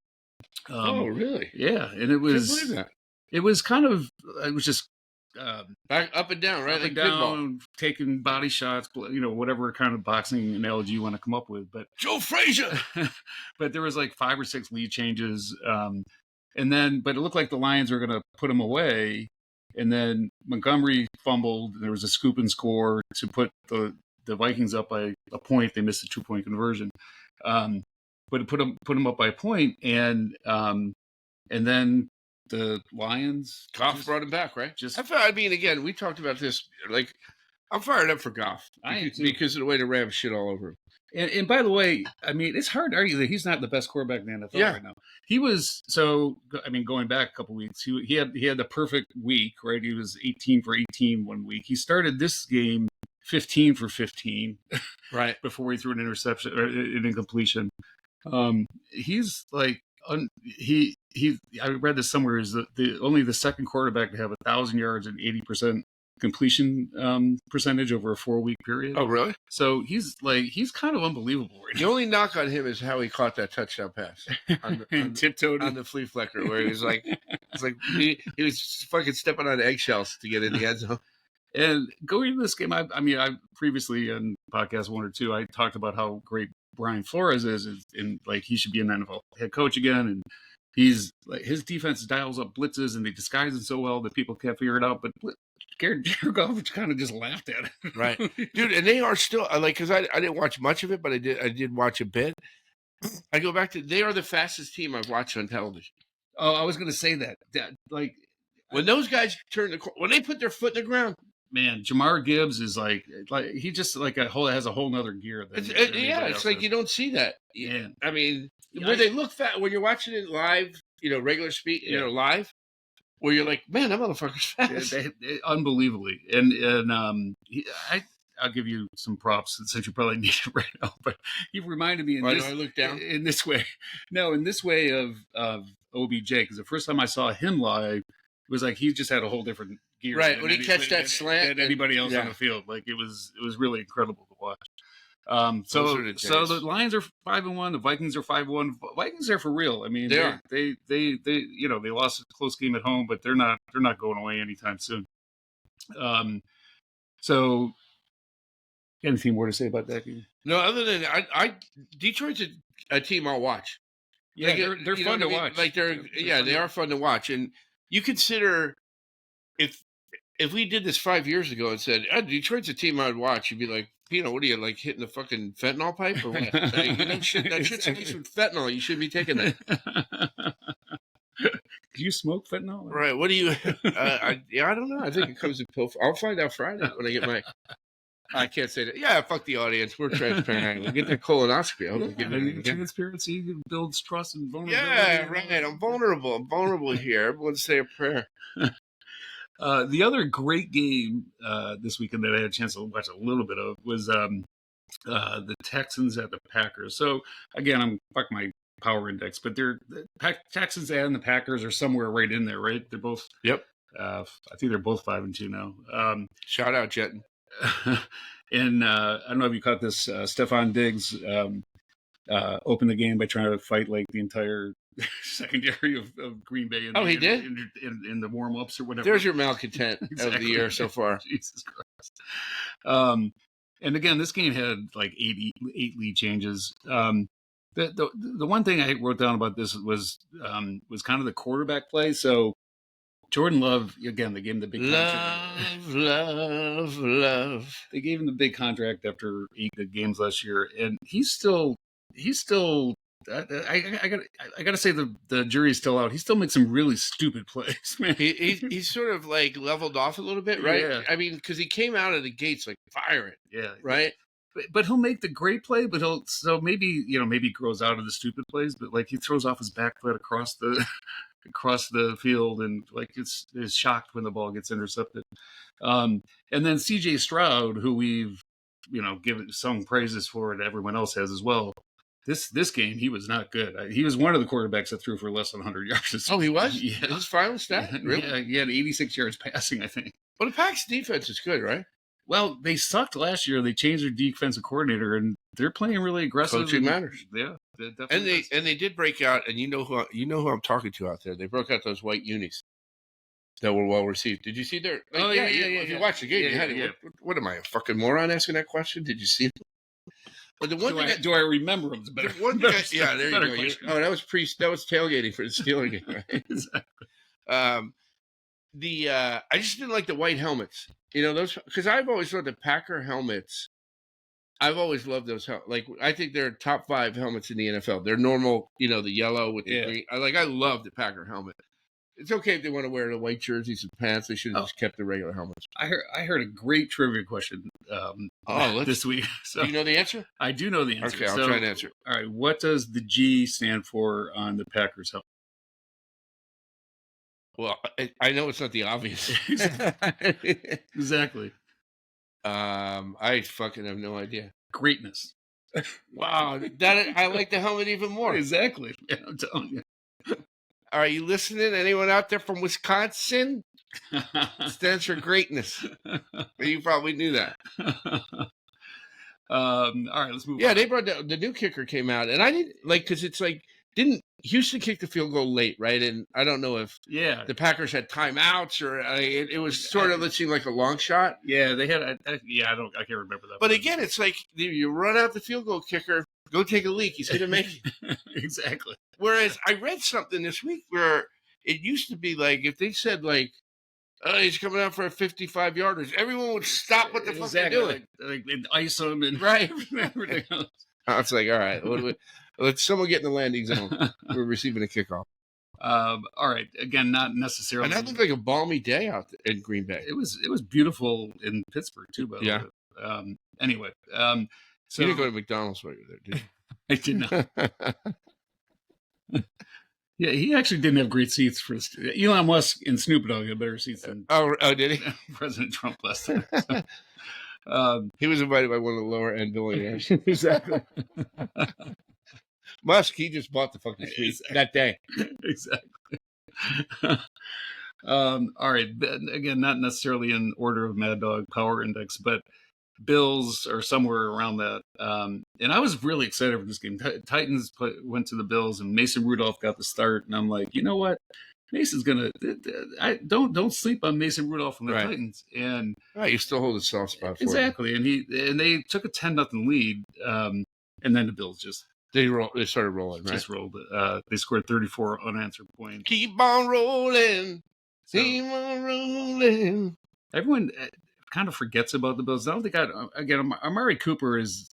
Oh, really?
Yeah, and it was.
Can't believe that.
It was kind of. It was just.
Back up and down, right?
Up and down, taking body shots, whatever kind of boxing analogy you want to come up with. But
Joe Frazier.
But there was like 5 or 6 lead changes, but it looked like the Lions were going to put them away, and then Montgomery fumbled. There was a scoop and score to put the Vikings up by a point. They missed a 2-point conversion, but it put them up by a point, and then. The Lions.
Goff brought him back, right? Again, we talked about this. Like, I'm fired up for Goff because of the way the Rams shit all over him.
And by the way, it's hard to argue that he's not the best quarterback in the NFL right now. He was going back a couple weeks, he had the perfect week, right? He was 18 for 18 one week. He started this game 15 for 15,
right?
Before he threw an interception or an incompletion. He's like. I read this somewhere is only the second quarterback to have 1,000 yards and 80% completion percentage over a 4-week period.
Oh, really?
So he's kind of unbelievable right now.
The only knock on him is how he caught that touchdown pass
tiptoed
on the flea flicker, where he was like, he was fucking stepping on eggshells to get in the end zone.
And going into this game, I previously in podcast 1 or 2, I talked about how great Brian Flores is and like he should be an NFL head coach again, and he's like his defense dials up blitzes and they disguise it so well that people can't figure it out. But Jared Goff kind of just laughed at it,
right, dude? And they are still because I didn't watch much of it, but I did watch a bit. I go back to they are the fastest team I've watched on television.
Oh, I was going to say that like
when those guys when they put their foot in the ground.
Man, Jamar Gibbs is like he just has a whole nother gear.
It's like you don't see that.
Yeah,
where they look fat when you're watching it live, regular speed, live, where you're like, man, that motherfucker's fast,
unbelievably. And I'll give you some props since you probably need it right now. But he reminded me
do I look down
in this way? No, in this way of OBJ, because the first time I saw him live. It was like he just had a whole different gear,
right? When he catch that slant,
than anybody else on the field, like it was really incredible to watch. So the Lions are 5-1, the Vikings are 5-1. Vikings are for real. They lost a close game at home, but they're not going away anytime soon. So, anything more to say about that game?
No, other than Detroit's a team I'll watch.
Yeah, they're fun to watch.
Like they are fun to watch, and. You consider if we did this 5 years ago and said Detroit's a team I'd watch, you'd be like, Pino, what are you like hitting the fucking fentanyl pipe or what? That shit's laced with fentanyl. You shouldn't be taking that.
Do you smoke fentanyl?
Right. What do you? I don't know. I think it comes in pill. I'll find out Friday when I get my. I can't say that. Yeah, fuck the audience. We're transparent. We'll get that colonoscopy.
Transparency builds trust and vulnerability.
Yeah, right. I'm vulnerable here. Everyone say a prayer.
The other great game this weekend that I had a chance to watch a little bit of was the Texans at the Packers. So, again, I'm fuck my power index, but the Texans and the Packers are somewhere right in there, right? They're both.
Yep.
I think they're both 5-2 now.
Shout out, Jetton.
And I don't know if you caught this. Stephon Diggs opened the game by trying to fight like the entire secondary of Green Bay.
He did
in the warm ups or whatever.
There's your malcontent of the year so far.
Jesus Christ. And again, this game had like 8 lead changes. The one thing I wrote down about this was kind of the quarterback play. So. Jordan Love, again, they gave him the big contract. Love. They gave him the big contract after 8 good games last year, and he's still I got to say the jury's still out. He still makes some really stupid plays, man.
He's sort of like leveled off a little bit, right?
Yeah.
I mean, because he came out of the gates like firing.
Yeah.
Right.
But he'll make the great play, but maybe he grows out of the stupid plays, but like he throws off his back foot across the field and like is shocked when the ball gets intercepted. And then CJ Stroud, who we've given sung praises for and everyone else has as well. This game, he was not good. He was one of the quarterbacks that threw for less than 100 yards.
Oh, he was?
Yeah.
His final stat? Really?
Yeah, he had 86 yards passing, I think.
Well, the Pack's defense is good, right?
Well, they sucked last year. They changed their defensive coordinator, and they're playing really aggressive.
Coaching matters.
Yeah,
and they did break out, and you know who I'm talking to out there. They broke out those white unis that were well received. Did you see their? Yeah. If you watched the game, you had it. What am I, a fucking moron asking that question? Did you see it? But the one
do I remember them?
There you go. That was tailgating for the Steelers game, right?
Exactly.
I just didn't like the white helmets. Those, because I've always thought the Packer helmets. I've always loved those. I think they're top 5 helmets in the NFL. They're normal, the yellow with the green. I love the Packer helmet. It's okay if they want to wear the white jerseys and pants. They should have just kept the regular helmets.
I heard a great trivia question this week. So,
do you know the answer?
I do know the answer.
Okay, I'll try and answer.
All right, what does the G stand for on the Packers helmet?
Well, I know it's not the obvious.
Exactly.
I fucking have no idea.
Greatness.
Wow, I like the helmet even more.
Exactly. Yeah, I'm telling you.
Are you listening? Anyone out there from Wisconsin? It stands for greatness. You probably knew that.
All right, let's move on.
Yeah, they brought the new kicker came out, and I didn't because it's didn't Houston kick the field goal late, right? And I don't know if the Packers had timeouts or it was sort of, it seemed like a long shot.
Yeah, they had. I can't remember that.
But again, it's like you run out the field goal kicker, go take a leak. He's going to make it.
Exactly.
Whereas I read something this week where it used to be if they said he's coming out for a 55-yarder, everyone would stop what the fuck they're doing.
Like ice him and
right.
everything else.
I was like, all right, let someone get in the landing zone. We're receiving a kickoff.
All right. Again, not necessarily.
And that looked like a balmy day out there in Green Bay.
It was beautiful in Pittsburgh too, by the way. Anyway, so
you didn't go to McDonald's while you were there, did you?
I did not. Yeah, he actually didn't have great seats for Elon Musk and Snoop Dogg had better seats than
did he?
President Trump last time. So,
he was invited by one of the lower end billionaires.
Exactly.
Musk, he just bought the fucking suite that day.
Exactly. All right. Again, not necessarily in order of Mad Dog Power Index, but Bills are somewhere around that. And I was really excited for this game. Titans went to the Bills, and Mason Rudolph got the start. And I'm like, you know what? Mason's gonna. Don't sleep on Mason Rudolph from the Titans. And
you still hold a soft spot for
exactly.
him.
And they took a 10-0 lead. And then the Bills
they started rolling. Right?
Just rolled. They scored 34 unanswered points.
Keep on rolling. Keep on rolling.
Everyone kind of forgets about the Bills. I don't think again, Amari Cooper is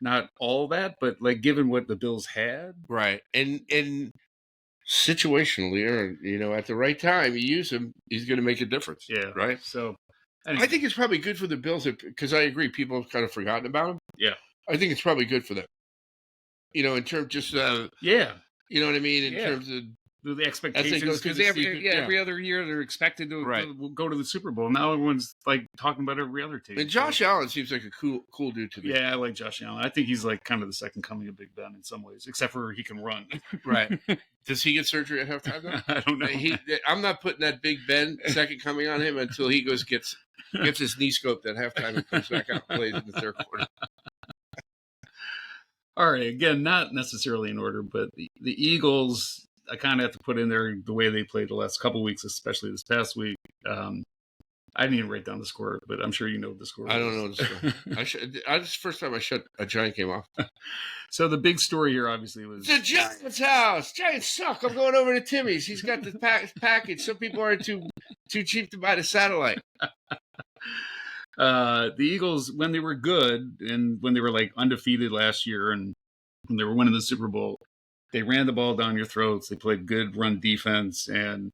not all that, but given what the Bills had.
Right. And situationally, or, at the right time, you use him, he's going to make a difference.
Yeah.
Right.
So
anyway. I think it's probably good for the Bills because I agree. People have kind of forgotten about him.
Yeah.
I think it's probably good for them. In terms just, you know what I mean? In terms of
the expectations, because every other year they're expected to go to the Super Bowl. Now everyone's talking about every other team.
And Josh Allen seems like a cool dude to me.
Yeah, I like Josh Allen. I think he's kind of the second coming of Big Ben in some ways, except for he can run.
Right. Does he get surgery at halftime though?
I don't know.
I'm not putting that Big Ben second coming on him until he gets his knee scoped at halftime and comes back out and plays in the third quarter.
All right. Again, not necessarily in order, but the Eagles, I kind of have to put in there the way they played the last couple of weeks, especially this past week. I didn't even write down the score, but I'm sure you know the score.
I don't know the score. This is the first time I shut a Giant game off.
So the big story here, obviously, was
the Giants' house. Giants suck. I'm going over to Timmy's. He's got the package. Some people are too cheap to buy the satellite.
The Eagles, when they were good and when they were undefeated last year and when they were winning the Super Bowl, they ran the ball down your throats. They played good run defense and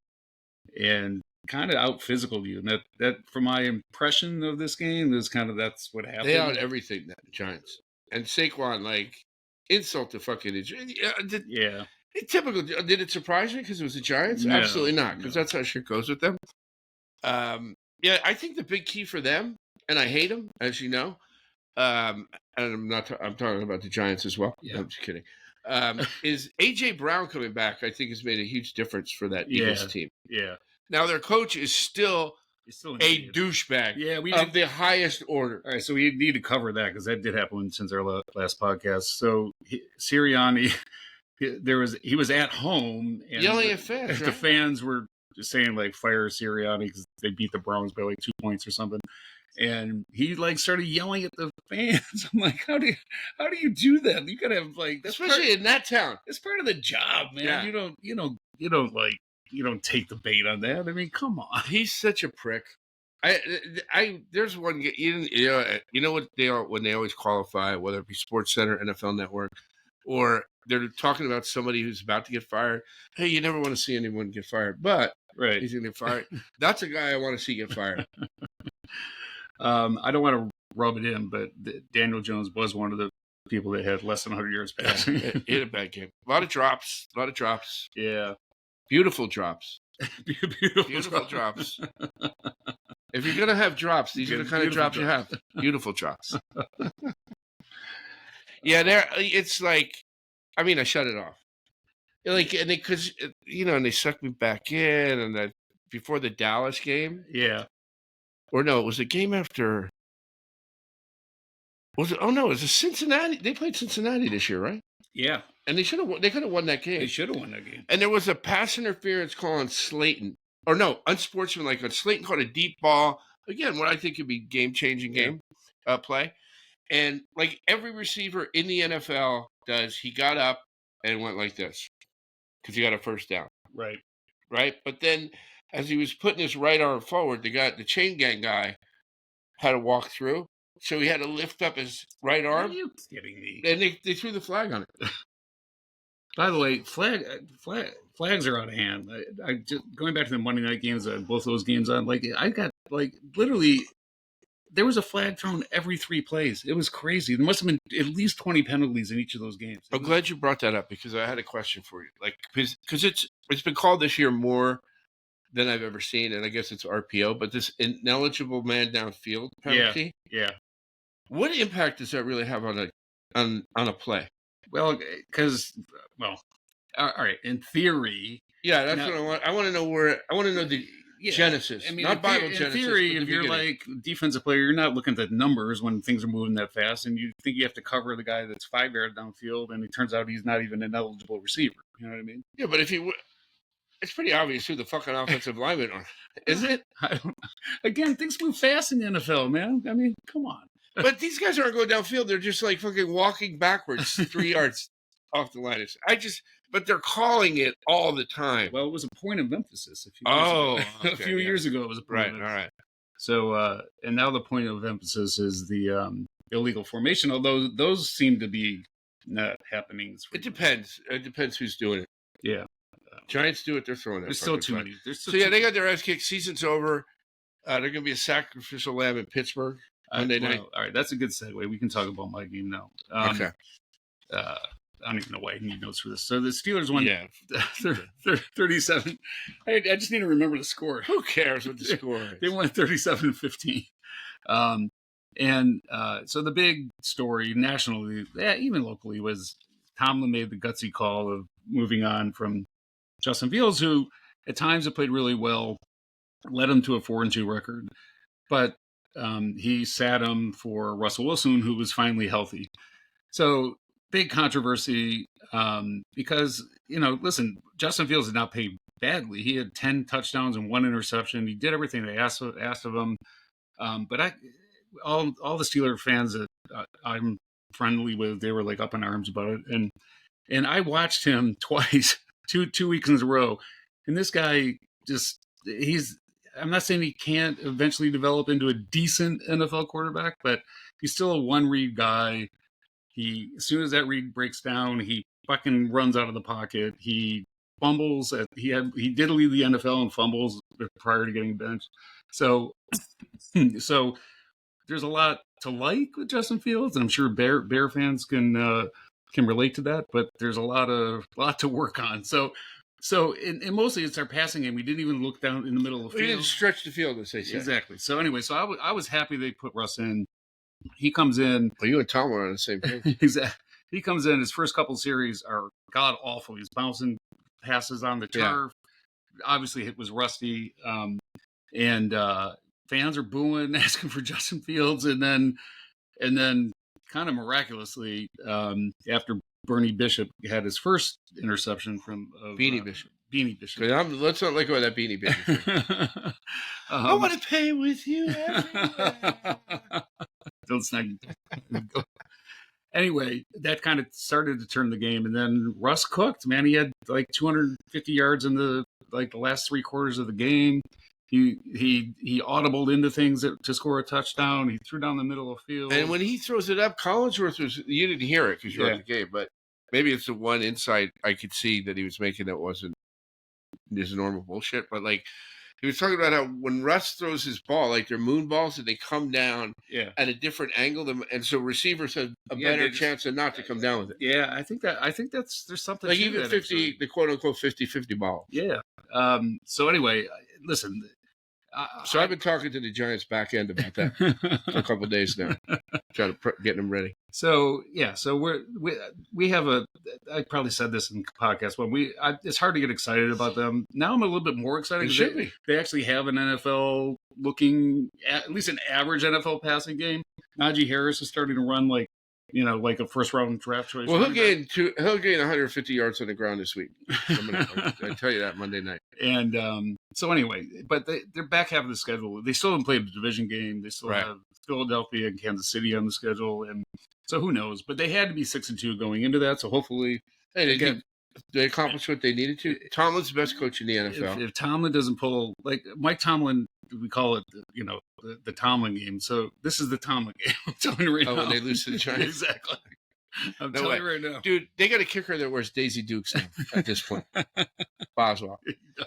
kind of out physical you. And that from my impression of this game is that's what happened.
They out everything, that Giants. And Saquon, like, insult to fucking
yeah.
Typical. Did it surprise me because it was the Giants? No, absolutely not, because that's how shit goes with them. Yeah, I think the big key for them, and I hate them, as you know, and I'm talking about the Giants as well.
Yeah.
I'm just kidding. Is A.J. Brown coming back? I think has made a huge difference for that Eagles team.
Yeah.
Now their coach is still a douchebag.
Yeah,
of the highest order.
All right, so we need to cover that because that did happen since our last podcast. So Sirianni, he was at home and
yelling at fans.
The fans were just saying like fire Sirianni because they beat the Browns by like 2 points or something. And he like started yelling at the fans. I'm like, how do you do that? You gotta have like
especially in that town.
It's part of the job, man. Yeah. You don't take the bait on that. I mean, come on.
He's such a prick. There's one. You know what they are when they always qualify, whether it be Sports Center, NFL Network, or they're talking about somebody who's about to get fired. Hey, you never want to see anyone get fired, but
right,
he's gonna get fired. That's a guy I want to see get fired.
I don't want to rub it in, but Daniel Jones was one of the people that had less than 100 yards passing.
He had a bad game. A lot of drops.
Yeah.
Beautiful drops. Beautiful drops. If you're going to have drops, these are the kind of drops you have. Beautiful drops. Yeah, it's like, I mean, I shut it off. Like, and because, and they sucked me back in, and before the Dallas game.
Yeah.
Or no, it was the game after. Was it? Oh no, it was Cincinnati. They played Cincinnati this year, right?
Yeah,
and they should have. They could have won that game.
They should have won that game.
And there was a pass interference call on Slayton, or no, unsportsmanlike. On Slayton caught a deep ball again. What I think could be game-changing play, and like every receiver in the NFL does, he got up and went like this because he got a first down. Right, but then. As he was putting his right arm forward, the chain gang guy, had to walk through. So he had to lift up his right arm.
Are you kidding me?
And they threw the flag on it.
By the way, flags are out of hand. I just going back to the Monday night games, both those games on. Like I got like literally, there was a flag thrown every 3 plays. It was crazy. There must have been at least 20 penalties in each of those games.
I'm glad you brought that up because I had a question for you. Like because it's been called this year more than I've ever seen, and I guess it's RPO, but this ineligible man downfield penalty.
Yeah.
What impact does that really have on a play?
Well, all right. In theory,
yeah, that's what I want. I want to know the genesis,
I mean,
not Bible genesis.
In theory, if you're like defensive player, you're not looking at the numbers when things are moving that fast, and you think you have to cover the guy that's 5 yards downfield, and it turns out he's not even an eligible receiver. You know what I mean?
Yeah, but it's pretty obvious who the fucking offensive linemen are, isn't it?
Again, things move fast in the NFL, man. I mean, come on.
But these guys aren't going downfield. They're just like fucking walking backwards 3 yards off the line. But they're calling it all the time.
Well, it was a point of emphasis a few years ago. It was a point of emphasis. All right. So, and now the point of emphasis is the illegal formation, although those seem to be not happening.
It depends. It depends who's doing it.
Yeah.
Giants do it. They're throwing it.
There's still too many.
They got their ass kicked. Season's over. They're going to be a sacrificial lamb in Pittsburgh Monday night.
All right, that's a good segue. We can talk about my game now.
Okay.
I don't even know why I need notes for this. So the Steelers won 37. I just need to remember the score.
Who cares what the score is?
They won 37-15. So the big story nationally, even locally, was Tomlin made the gutsy call of moving on from Justin Fields, who at times had played really well, led him to a 4-2 record, but he sat him for Russell Wilson, who was finally healthy. So big controversy because, listen, Justin Fields did not play badly. He had 10 touchdowns and 1 interception. He did everything they asked of him. But all the Steeler fans that I'm friendly with, they were like up in arms about it. And I watched him twice, two weeks in a row. And this guy I'm not saying he can't eventually develop into a decent NFL quarterback, but he's still a one-read guy. As soon as that read breaks down, he fucking runs out of the pocket. He fumbles. He did lead the NFL in fumbles prior to getting benched. So there's a lot to like with Justin Fields, and I'm sure Bear fans can relate to that. But there's a lot to work on. So and mostly it's our passing game. We didn't even look down in the middle of the field.
We didn't stretch the field, as they say.
Exactly. So anyway, I was happy they put Russ in. He comes in.
Well, you and Tom were on the same page.
Exactly. He comes in. His first couple series are god awful. He's bouncing passes on the turf. Yeah. Obviously, it was rusty. And fans are booing, asking for Justin Fields, and then kind of miraculously, after Bernie Bishop had his first interception from
Beanie Bishop.
Let's
not let go of that Beanie Bishop. I want to pay with you everywhere.
Let's not. Anyway, that kind of started to turn the game, and then Russ cooked. Man, he had like 250 yards in the last 3 quarters of the game. He audibled into things to score a touchdown. He threw down the middle of the field.
And when he throws it up, Collinsworth you didn't hear it because you were at the game, but maybe it's the one insight I could see that he was making that wasn't his normal bullshit. But like he was talking about how when Russ throws his ball, like they're moon balls and they come down at a different angle, and so receivers have a better chance than not to come down with it.
Yeah, I think that's there's something
like
to
even
that,
50,
actually.
the quote unquote 50-50 ball.
Yeah. So anyway, listen.
So I've been talking to the Giants back end about that for a couple of days now, trying to get them ready.
So we have I probably said this in the podcast, but it's hard to get excited about them. Now I'm a little bit more excited.
It should be.
They actually have an NFL looking, at least an average NFL passing game. Najee Harris is starting to run like a first round draft choice.
Well, he'll gain 150 yards on the ground this week. I tell you that Monday night.
And so anyway, but they're back half of the schedule. They still haven't played a division game. They still have Philadelphia and Kansas City on the schedule, and so who knows? But they had to be 6-2 going into that. So hopefully,
they accomplished what they needed to. Tomlin's the best coach in the NFL.
If Tomlin doesn't pull, like Mike Tomlin, we call it, the Tomlin game. So this is the Tomlin game. I'm telling you right now.
When they lose to the Giants.
Exactly. I'm telling you right now.
Dude, they got a kicker that wears Daisy Dukes now at this point. Boswell.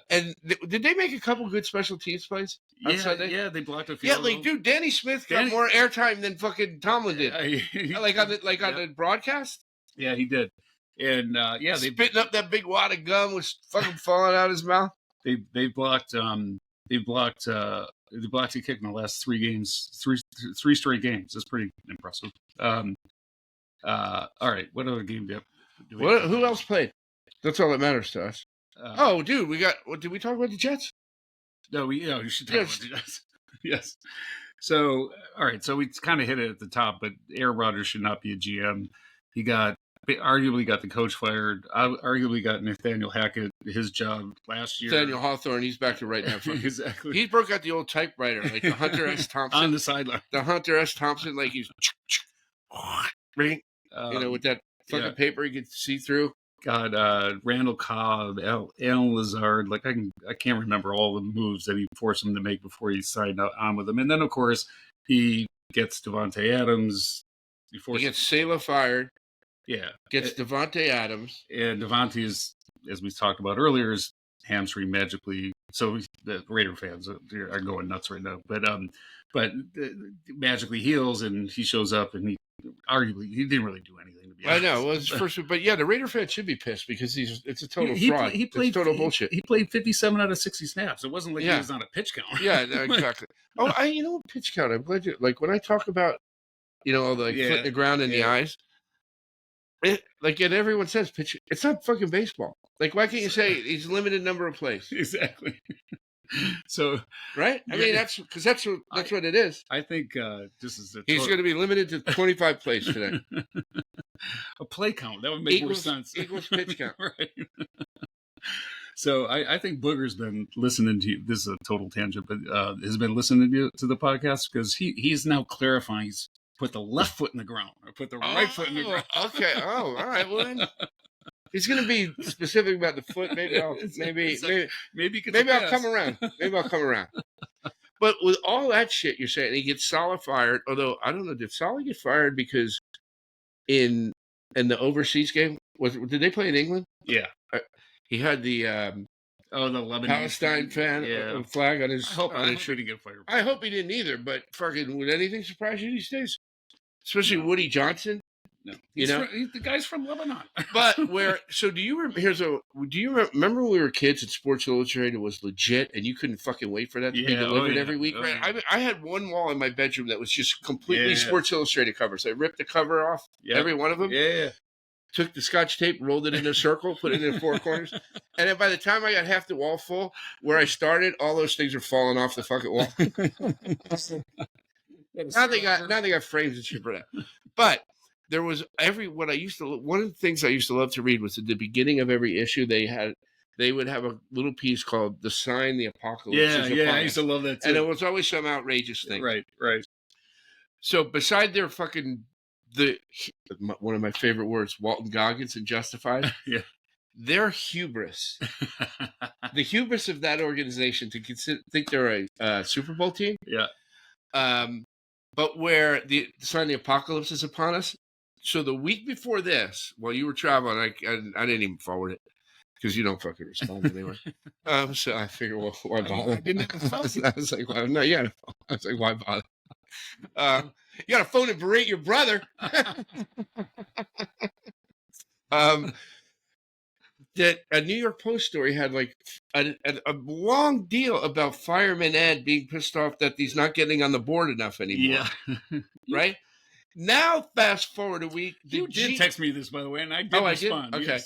And did they make a couple good special teams plays on Sunday?
Yeah, they blocked a few.
Yeah, dude, Danny Smith got more airtime than fucking Tomlin did. On the broadcast?
Yeah, he did. And they
spitting up that big wad of gum was fucking falling out of his mouth.
They blocked a kick in the last 3 games, three straight games. That's pretty impressive. All right, what other game do we have?
Who else played? That's all that matters to us. Dude, did we talk about the Jets?
No, we should talk about the Jets. Yes. So, all right, so we kind of hit it at the top, but Aaron Rodgers should not be a GM. He arguably got the coach fired. Arguably got Nathaniel Hackett his job last year.
Nathaniel Hawthorne, he's back to right now.
Exactly.
He broke out the old typewriter, like the Hunter S. Thompson.
On the sideline.
The Hunter S. Thompson, like he's with that fucking paper you could see through.
God, Randall Cobb, Alan Lazard, like I can't remember all the moves that he forced him to make before he signed on with them. And then of course he gets Devontae Adams.
He gets Salah fired.
Yeah.
Gets Devontae Adams.
And Devontae is, as we talked about earlier, is hamstring magically. So the Raider fans are going nuts right now. But magically heals and he shows up and he didn't really do anything, to be honest.
I know. Well, it's first, but yeah, the Raider fans should be pissed because it's a total fraud.
He played
it's total bullshit.
He played 57 out of 60 snaps. It wasn't like he was on a pitch count.
Yeah, exactly. Pitch count. I'm glad when I talk about, all the foot in the ground and the eyes, and everyone says pitch. It's not fucking baseball. Like, why can't you say he's limited number of plays?
Exactly. So,
right? I mean, that's what it is.
I think this is
he's going to be limited to 25 plays today.
A play count that would make more sense.
Equals pitch count,
right? So I think Booger's been listening to you. This is a total tangent, but has been listening to the podcast because he's now clarifying. He's put the left foot in the ground or put the right foot in the ground.
Okay. Oh, all right. Well, then he's going to be specific about the foot. Maybe I'll come around. Maybe I'll come around. But with all that shit you're saying, he gets Salah fired. Although I don't know, did Salah get fired because in the overseas game Did they play in England?
Yeah.
He had the
the Lebanese
Palestine flag on his.
I hope he didn't get fired.
I hope he didn't either. But fucking, would anything surprise you these days? Especially Woody Johnson.
No, the guy's from Lebanon.
But do you remember when we were kids and Sports Illustrated was legit and you couldn't fucking wait for that to be delivered every week? Right? I had one wall in my bedroom that was just completely Sports Illustrated covers. I ripped the cover off, every one of them.
Yeah.
Took the Scotch tape, rolled it in a circle, put it in 4 corners. And then by the time I got half the wall full, where I started, all those things are falling off the fucking wall. Now they got frames and shit for that. But there was one of the things I used to love to read was at the beginning of every issue they would have a little piece called "The Sign the Apocalypse."
Yeah, I used to love that too.
And it was always some outrageous thing.
Right.
So beside their one of my favorite words, Walton Goggins and Justified.
Yeah.
Their hubris, the hubris of that organization to think they're a Super Bowl team.
Yeah.
But where the sign the apocalypse is upon us. So the week before this, while you were traveling, I didn't even forward it because you don't fucking respond anyway. So I figured, well, why bother? I was like, well, no, yeah. I was like, why bother? You got to phone and berate your brother. That a New York Post story had like a long deal about Fireman Ed being pissed off that he's not getting on the board enough anymore.
Yeah.
Right? Now, fast forward a week.
You did text me this, by the way, and I did respond.
I did? Okay.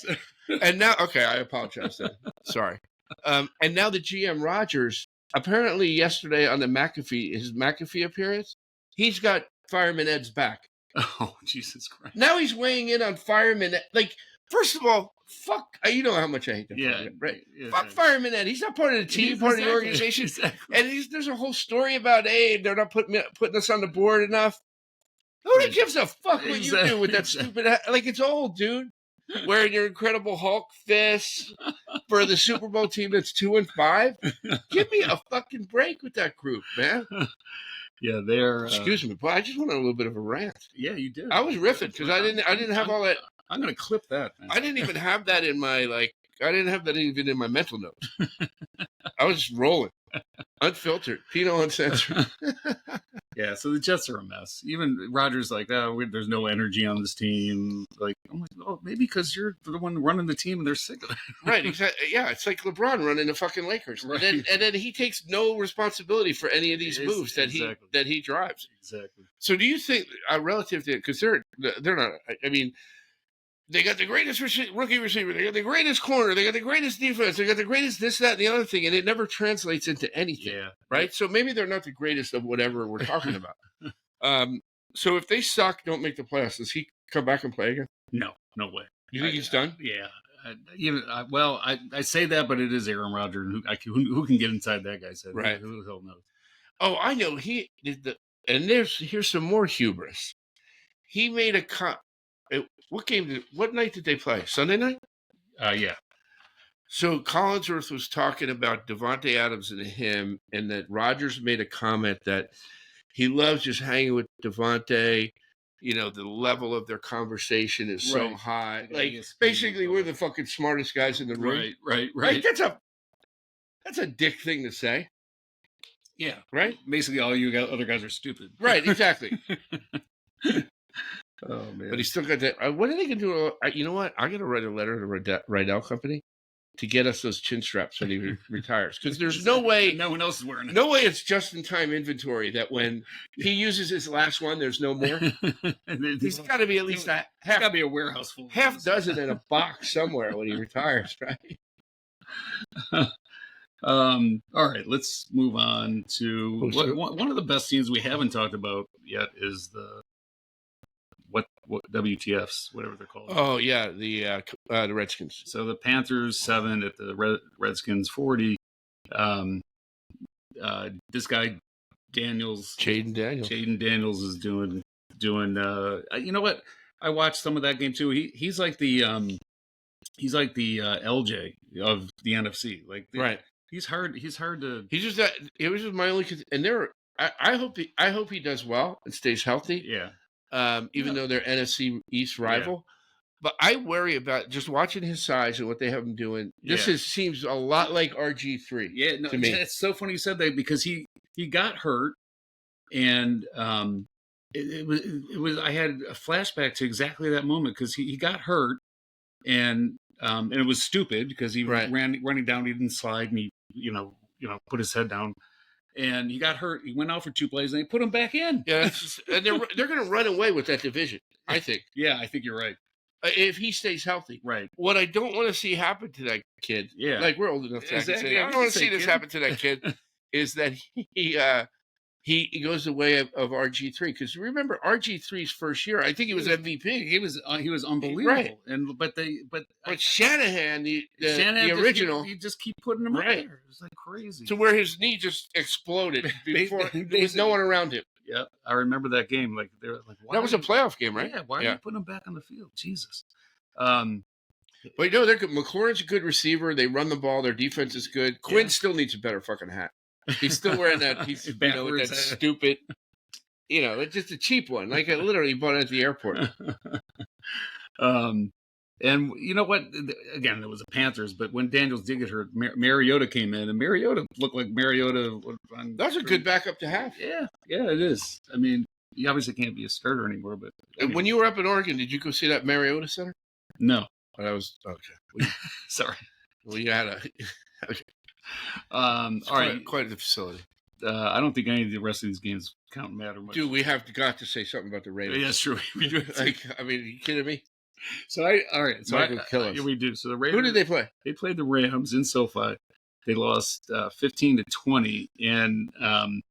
Yes.
And now, I apologize then. Sorry. And now the GM Rogers, apparently yesterday on his McAfee appearance, he's got Fireman Ed's back.
Oh, Jesus Christ.
Now he's weighing in on Fireman Ed. Like, first of all, fuck, you know how much I hate that.
Yeah.
Right?
Yeah,
fuck Fireman Ed. He's not part of the team, part of the organization.
Exactly.
And there's a whole story about, hey, they're not putting us on the board enough. Who gives a fuck what you do with that stupid... Like, it's old, dude. Wearing your Incredible Hulk fists for the Super Bowl team that's 2-5. Give me a fucking break with that group, man.
Yeah, they're...
Excuse me, but I just went on a little bit of a rant.
Yeah, you did.
I was riffing because I didn't have all that...
I'm going to clip that, man.
I didn't even have that in my, I didn't have that even in my mental notes. I was just rolling. Unfiltered. Pino uncensored.
Yeah, so the Jets are a mess. Even Rodgers like, there's no energy on this team. Like, I'm like, oh, maybe because you're the one running the team and they're sick of it.
Right, exactly. Yeah, it's like LeBron running the fucking Lakers. Right. And then he takes no responsibility for any of these moves that he drives.
Exactly.
So do you think, relative to, because they're not, I mean, they got the greatest rookie receiver. They got the greatest corner. They got the greatest defense. They got the greatest this, that, and the other thing, and it never translates into anything. Yeah. Right? So maybe they're not the greatest of whatever we're talking about. So if they suck, don't make the playoffs, does he come back and play again?
No way.
You think he's done?
Yeah. I say that, but it is Aaron Rodgers. Who can get inside that guy's head?
Right.
Who the hell knows?
Oh, I know. Here's some more hubris. He made a what night did they play? Sunday night?
Yeah.
So Collinsworth was talking about Devontae Adams and him, and that Rodgers made a comment that he loves just hanging with Devontae. You know, the level of their conversation is so high. Like, basically, we're the fucking smartest guys in the room.
Right.
Like, that's a dick thing to say.
Yeah.
Right?
Basically, all you other guys are stupid.
Right, exactly.
Oh, man.
But he's still got that. What are they going to do? You know what? I'm going to write a letter to the Rydell Company to get us those chin straps when he retires. Because there's no way.
No one else is wearing it.
No way it's just-in-time inventory that when he uses his last one, there's no more. He's got to be at least
got to be a warehouse full.
Half dozen in a box somewhere when he retires, right?
All right, let's move on to one of the best scenes we haven't talked about yet is the what WTFs, whatever they're called.
Oh yeah, the Redskins.
So the Panthers 7 at the Redskins 40. This guy Jaden Daniels is doing. You know what? I watched some of that game too. He's like the LJ of the NFC. Right. He's hard to.
He's just that. It was just my only. And I hope he does well and stays healthy.
Yeah.
Even though they're NFC East rival. But I worry about just watching his size and what they have him doing. This seems a lot like RG3.
Yeah, no,
to me.
It's so funny you said that because he got hurt, and it was I had a flashback to exactly that moment because he got hurt, and it was stupid because he running down, he didn't slide, and he put his head down. And he got hurt. He went out for 2 plays, and they put him back in.
Yeah, and they're going to run away with that division, I think.
Yeah, I think you're right.
If he stays healthy.
Right.
What I don't want to see happen to that kid, like we're old enough to say, I don't want to see this happen to that kid, is that he goes the way of RG3. Because remember RG3's first year, I think he was MVP.
He was unbelievable.
Right.
But
Shanahan, the original,
he just keep putting him right. It was like crazy.
To where his knee just exploded before there was no one around him.
Yeah, I remember that game. Like they were like,
that was a playoff game, right?
Yeah. Why are you putting him back on the field? Jesus.
But they're good. McLaurin's a good receiver. They run the ball. Their defense is good. Quinn still needs a better fucking hat. He's still wearing that. He's with that stupid. It's just a cheap one. Like I literally bought it at the airport.
And you know what? Again, it was the Panthers, but when Daniels did get hurt, Mariota came in, and Mariota looked like Mariota.
That's a good backup to have.
Yeah, it is. I mean, he obviously can't be a starter anymore. But
anyway. When you were up in Oregon, did you go see that Mariota Center?
No,
that was okay.
Sorry.
Well, you had a. Okay.
All right,
quite the facility.
I don't think any of the rest of these games matter much.
Dude, we got to say something about the Ravens.
Yeah, that's true. We do.
Are you kidding me?
So we do. So the Raiders.
Who did they play?
They played the Rams in SoFi. They lost 15-20, and I'm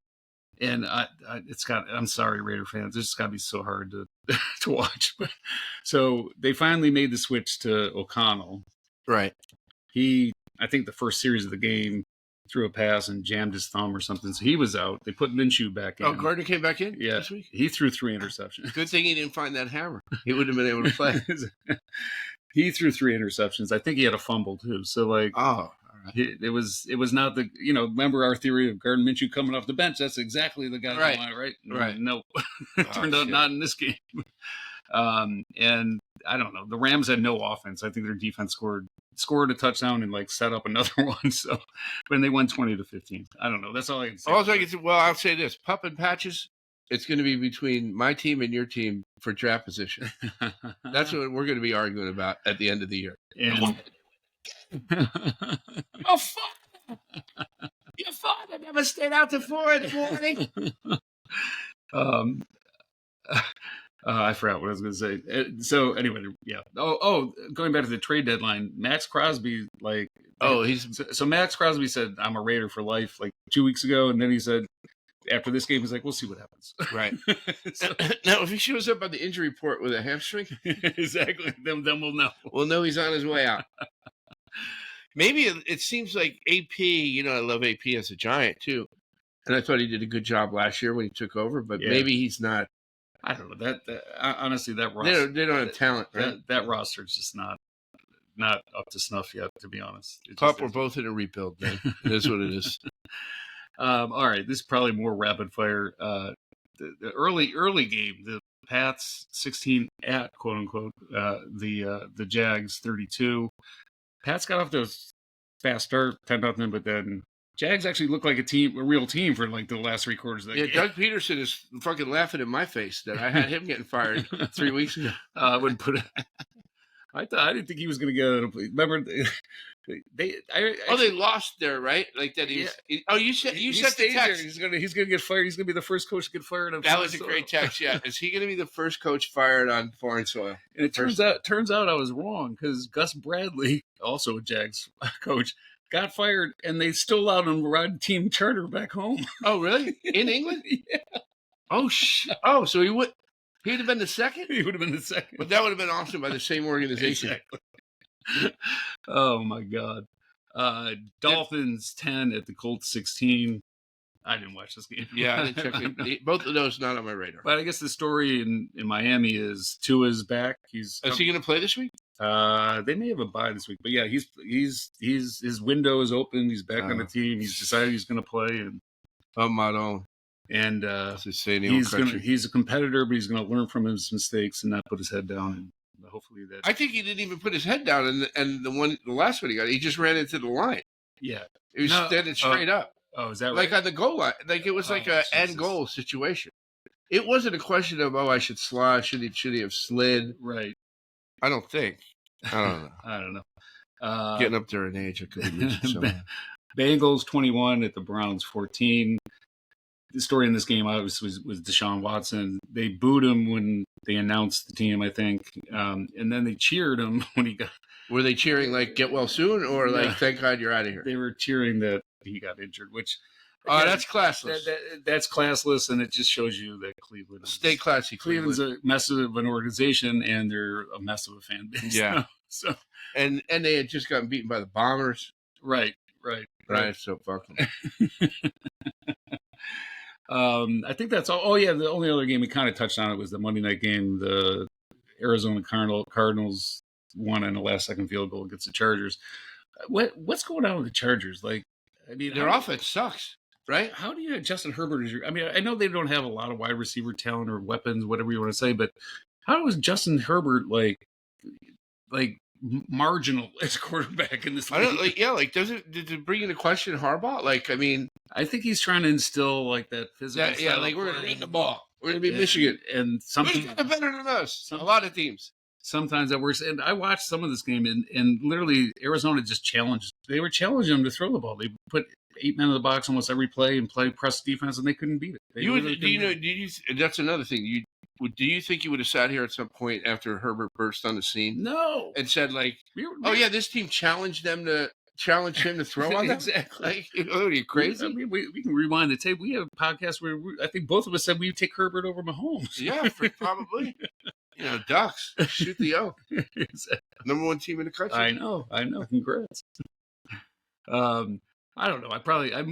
sorry, Raider fans. It's got to be so hard to watch. So they finally made the switch to O'Connell.
Right.
I think the first series of the game, threw a pass and jammed his thumb or something. So he was out. They put Minshew back in.
Oh, Gardner came back in
this week? He threw 3 interceptions.
Good thing he didn't find that hammer. He would have been able to play.
He threw 3 interceptions. I think he had a fumble too. So
all right.
It was not the, remember our theory of Gardner Minshew coming off the bench. That's exactly the guy.
Right.
Right. No, turned out not in this game. And I don't know. The Rams had no offense. I think their defense scored a touchdown and set up another one. So when they won 20-15, I don't know. That's all I can say.
I'll say this: Pup and Patches. It's going to be between my team and your team for draft position. That's what we're going to be arguing about at the end of the year. Oh fuck! Your father never stayed out till 4 in the morning.
I forgot what I was going to say. So anyway, yeah. Going back to the trade deadline, Max Crosby, so Max Crosby said, "I'm a Raider for life," 2 weeks ago, and then he said, after this game, he's like, "We'll see what happens."
Right. Now, if he shows up on the injury report with a hamstring,
exactly, then we'll know.
We'll know he's on his way out. Maybe it seems like AP. I love AP as a Giant too, and I thought he did a good job last year when he took over. But maybe he's not.
I don't know that honestly, that roster,
they don't have talent, right?
That roster is just not up to snuff yet, to be honest.
Pup, we're both in a rebuild, man. It is what it is.
All right, this is probably more rapid fire. The early game, the Pats 16 at quote unquote the Jags 32. Pats got off to a fast start, 10-0, but then Jags actually looked like a real team for the last 3 quarters of that game.
Doug Peterson is fucking laughing in my face that I had him getting fired 3 weeks ago.
I wouldn't put it. I didn't think he was going to get out of play. Remember,
they lost there, right? Like that. You said the text.
He's going to get fired. He's going to be the first coach to get fired on.
That was a great text. Yeah, is he going to be the first coach fired on foreign soil?
And it turns out I was wrong because Gus Bradley, also a Jags coach, got fired, and they still allowed him to ride team charter back home.
Oh, really? In England?
Yeah.
Oh, so he'd have been the second?
He would have been the second.
But that would have been awesome by the same organization.
Exactly. Oh, my God. Dolphins 10 at the Colts 16. I didn't watch this game.
Yeah, I didn't check it. Both of those not on my radar.
But I guess the story in Miami is Tua's back. Is
he going to play this week?
They may have a bye this week, but yeah, he's his window is open. He's back on the team. He's decided he's going to play, and
Maddog.
And he's a competitor, but he's going to learn from his mistakes and not put his head down. And hopefully that.
I think he didn't even put his head down, and the last one he just ran into the line.
Yeah,
he was standing straight up.
Oh, is that right?
Like on the goal line, like it was like an end goal situation. It wasn't a question of I should slide, should he have slid?
Right.
I don't think. I don't know.
I don't know.
Getting up there in age, I could be losing something.
Bengals 21 at the Browns 14. The story in this game was Deshaun Watson. They booed him when they announced the team, I think, and then they cheered him when he got.
Were they cheering like "Get well soon" or like "Thank God you're out of here"?
They were cheering that he got injured, which.
Oh, that's classless.
That's classless, and it just shows you that Cleveland.
Stay classy,
Cleveland's a mess of an organization, and they're a mess of a fan base.
Yeah.
So
and they had just gotten beaten by the Bombers.
Right.
So fucking.
I think that's all. Oh yeah, the only other game we kind of touched on it was the Monday night game. The Arizona Cardinals won in a last-second field goal against the Chargers. What's going on with the Chargers? Like, I mean,
their offense sucks. Right?
How do you have Justin Herbert as I mean, I know they don't have a lot of wide receiver talent or weapons, whatever you want to say, but how is Justin Herbert like marginal as quarterback in this league?
I don't did it bring into question Harbaugh? Like, I mean,
I think he's trying to instill like that physical.
Like we're gonna run the ball. We're gonna be Michigan,
and something
better than us. A lot of teams.
Sometimes that works. And I watched some of this game, and literally Arizona just challenged. They were challenging them to throw the ball. They put 8 men in the box almost every play and play press defense, and they couldn't beat it.
That's another thing. Do you think you would have sat here at some point after Herbert burst on the scene?
No.
And said like, this team challenged him to throw on them?
Exactly.
Like, are you crazy?
I mean, we can rewind the tape. We have a podcast where I think both of us said we'd take Herbert over Mahomes.
Yeah, probably. Ducks shoot the O.
Exactly.
Number 1 team in the country.
I know. Congrats. I don't know.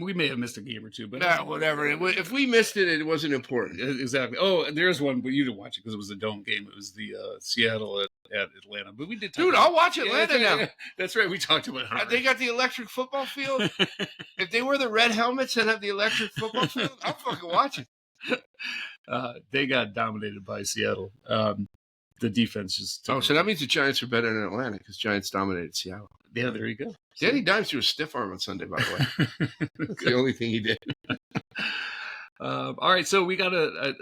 We may have missed a game or two, but
whatever. If we missed it, it wasn't important.
Exactly. Oh, there's one, but you didn't watch it because it was a dome game. It was the Seattle at Atlanta. But we did.
Dude, I'll watch Atlanta now.
That's right. We talked about it.
They got the electric football field. If they wear the red helmets and have the electric football field, I'm fucking watching.
They got dominated by Seattle. The defense just.
So that means the Giants are better than Atlanta because Giants dominated Seattle.
Yeah, there you go.
Danny Dimes threw a stiff arm on Sunday, by the way. That's the only thing he did.
All right, so we got an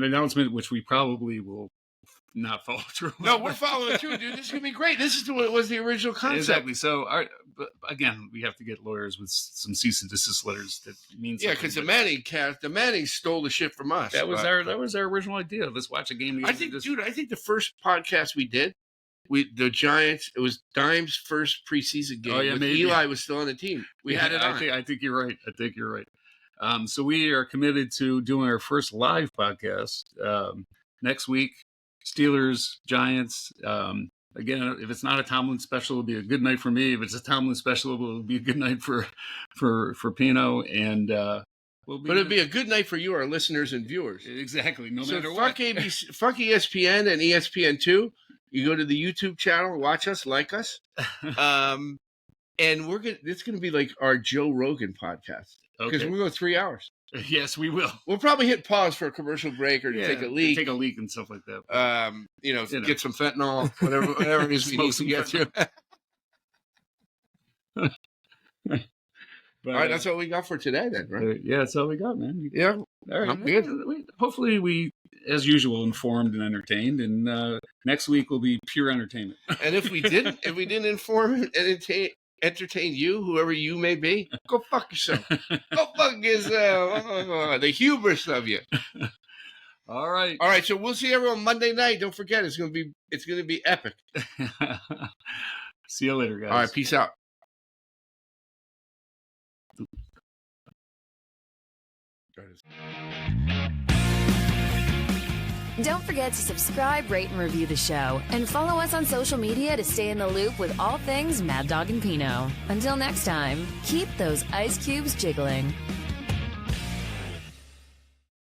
announcement, which we probably will not follow through.
No, we're following through, dude. This is going to be great. This is what was the original concept.
Exactly. So, but again, we have to get lawyers with some cease and desist letters. That means
because the Manning stole the shit from us.
That was our original idea. Let's watch a game.
I think the first podcast we did, the Giants. It was Dimes' first preseason game.
Oh yeah, maybe
Eli was still on the team. We had it on.
I think you're right. So we are committed to doing our first live podcast next week. Steelers, Giants. Again, if it's not a Tomlin special, it'll be a good night for me. If it's a Tomlin special, it'll be a good night for Pino. And but
it'll be a good night for you, our listeners and viewers.
Exactly. No matter what.
Fuck ESPN and ESPN2. You go to the YouTube channel, watch us, like us. And it's gonna be like our Joe Rogan podcast. Because we'll go 3 hours.
Yes, we will.
We'll probably hit pause for a commercial break or to take a leak.
Take a leak and stuff like that.
Get some fentanyl, whatever it is we need to get to. All right, that's all we got for today then, right?
Yeah, that's all we got, man.
Yeah.
All right.
I'm good.
Hopefully we, as usual, informed and entertained, and next week will be pure entertainment.
And if we didn't inform and entertain you, whoever you may be, go fuck yourself. Go fuck yourself. The hubris of you.
All right.
So we'll see everyone Monday night. Don't forget, it's gonna be epic.
See you later, guys.
All right, peace out.
Don't forget to subscribe, rate, and review the show. And follow us on social media to stay in the loop with all things Maddog and Pino. Until next time, keep those ice cubes jiggling.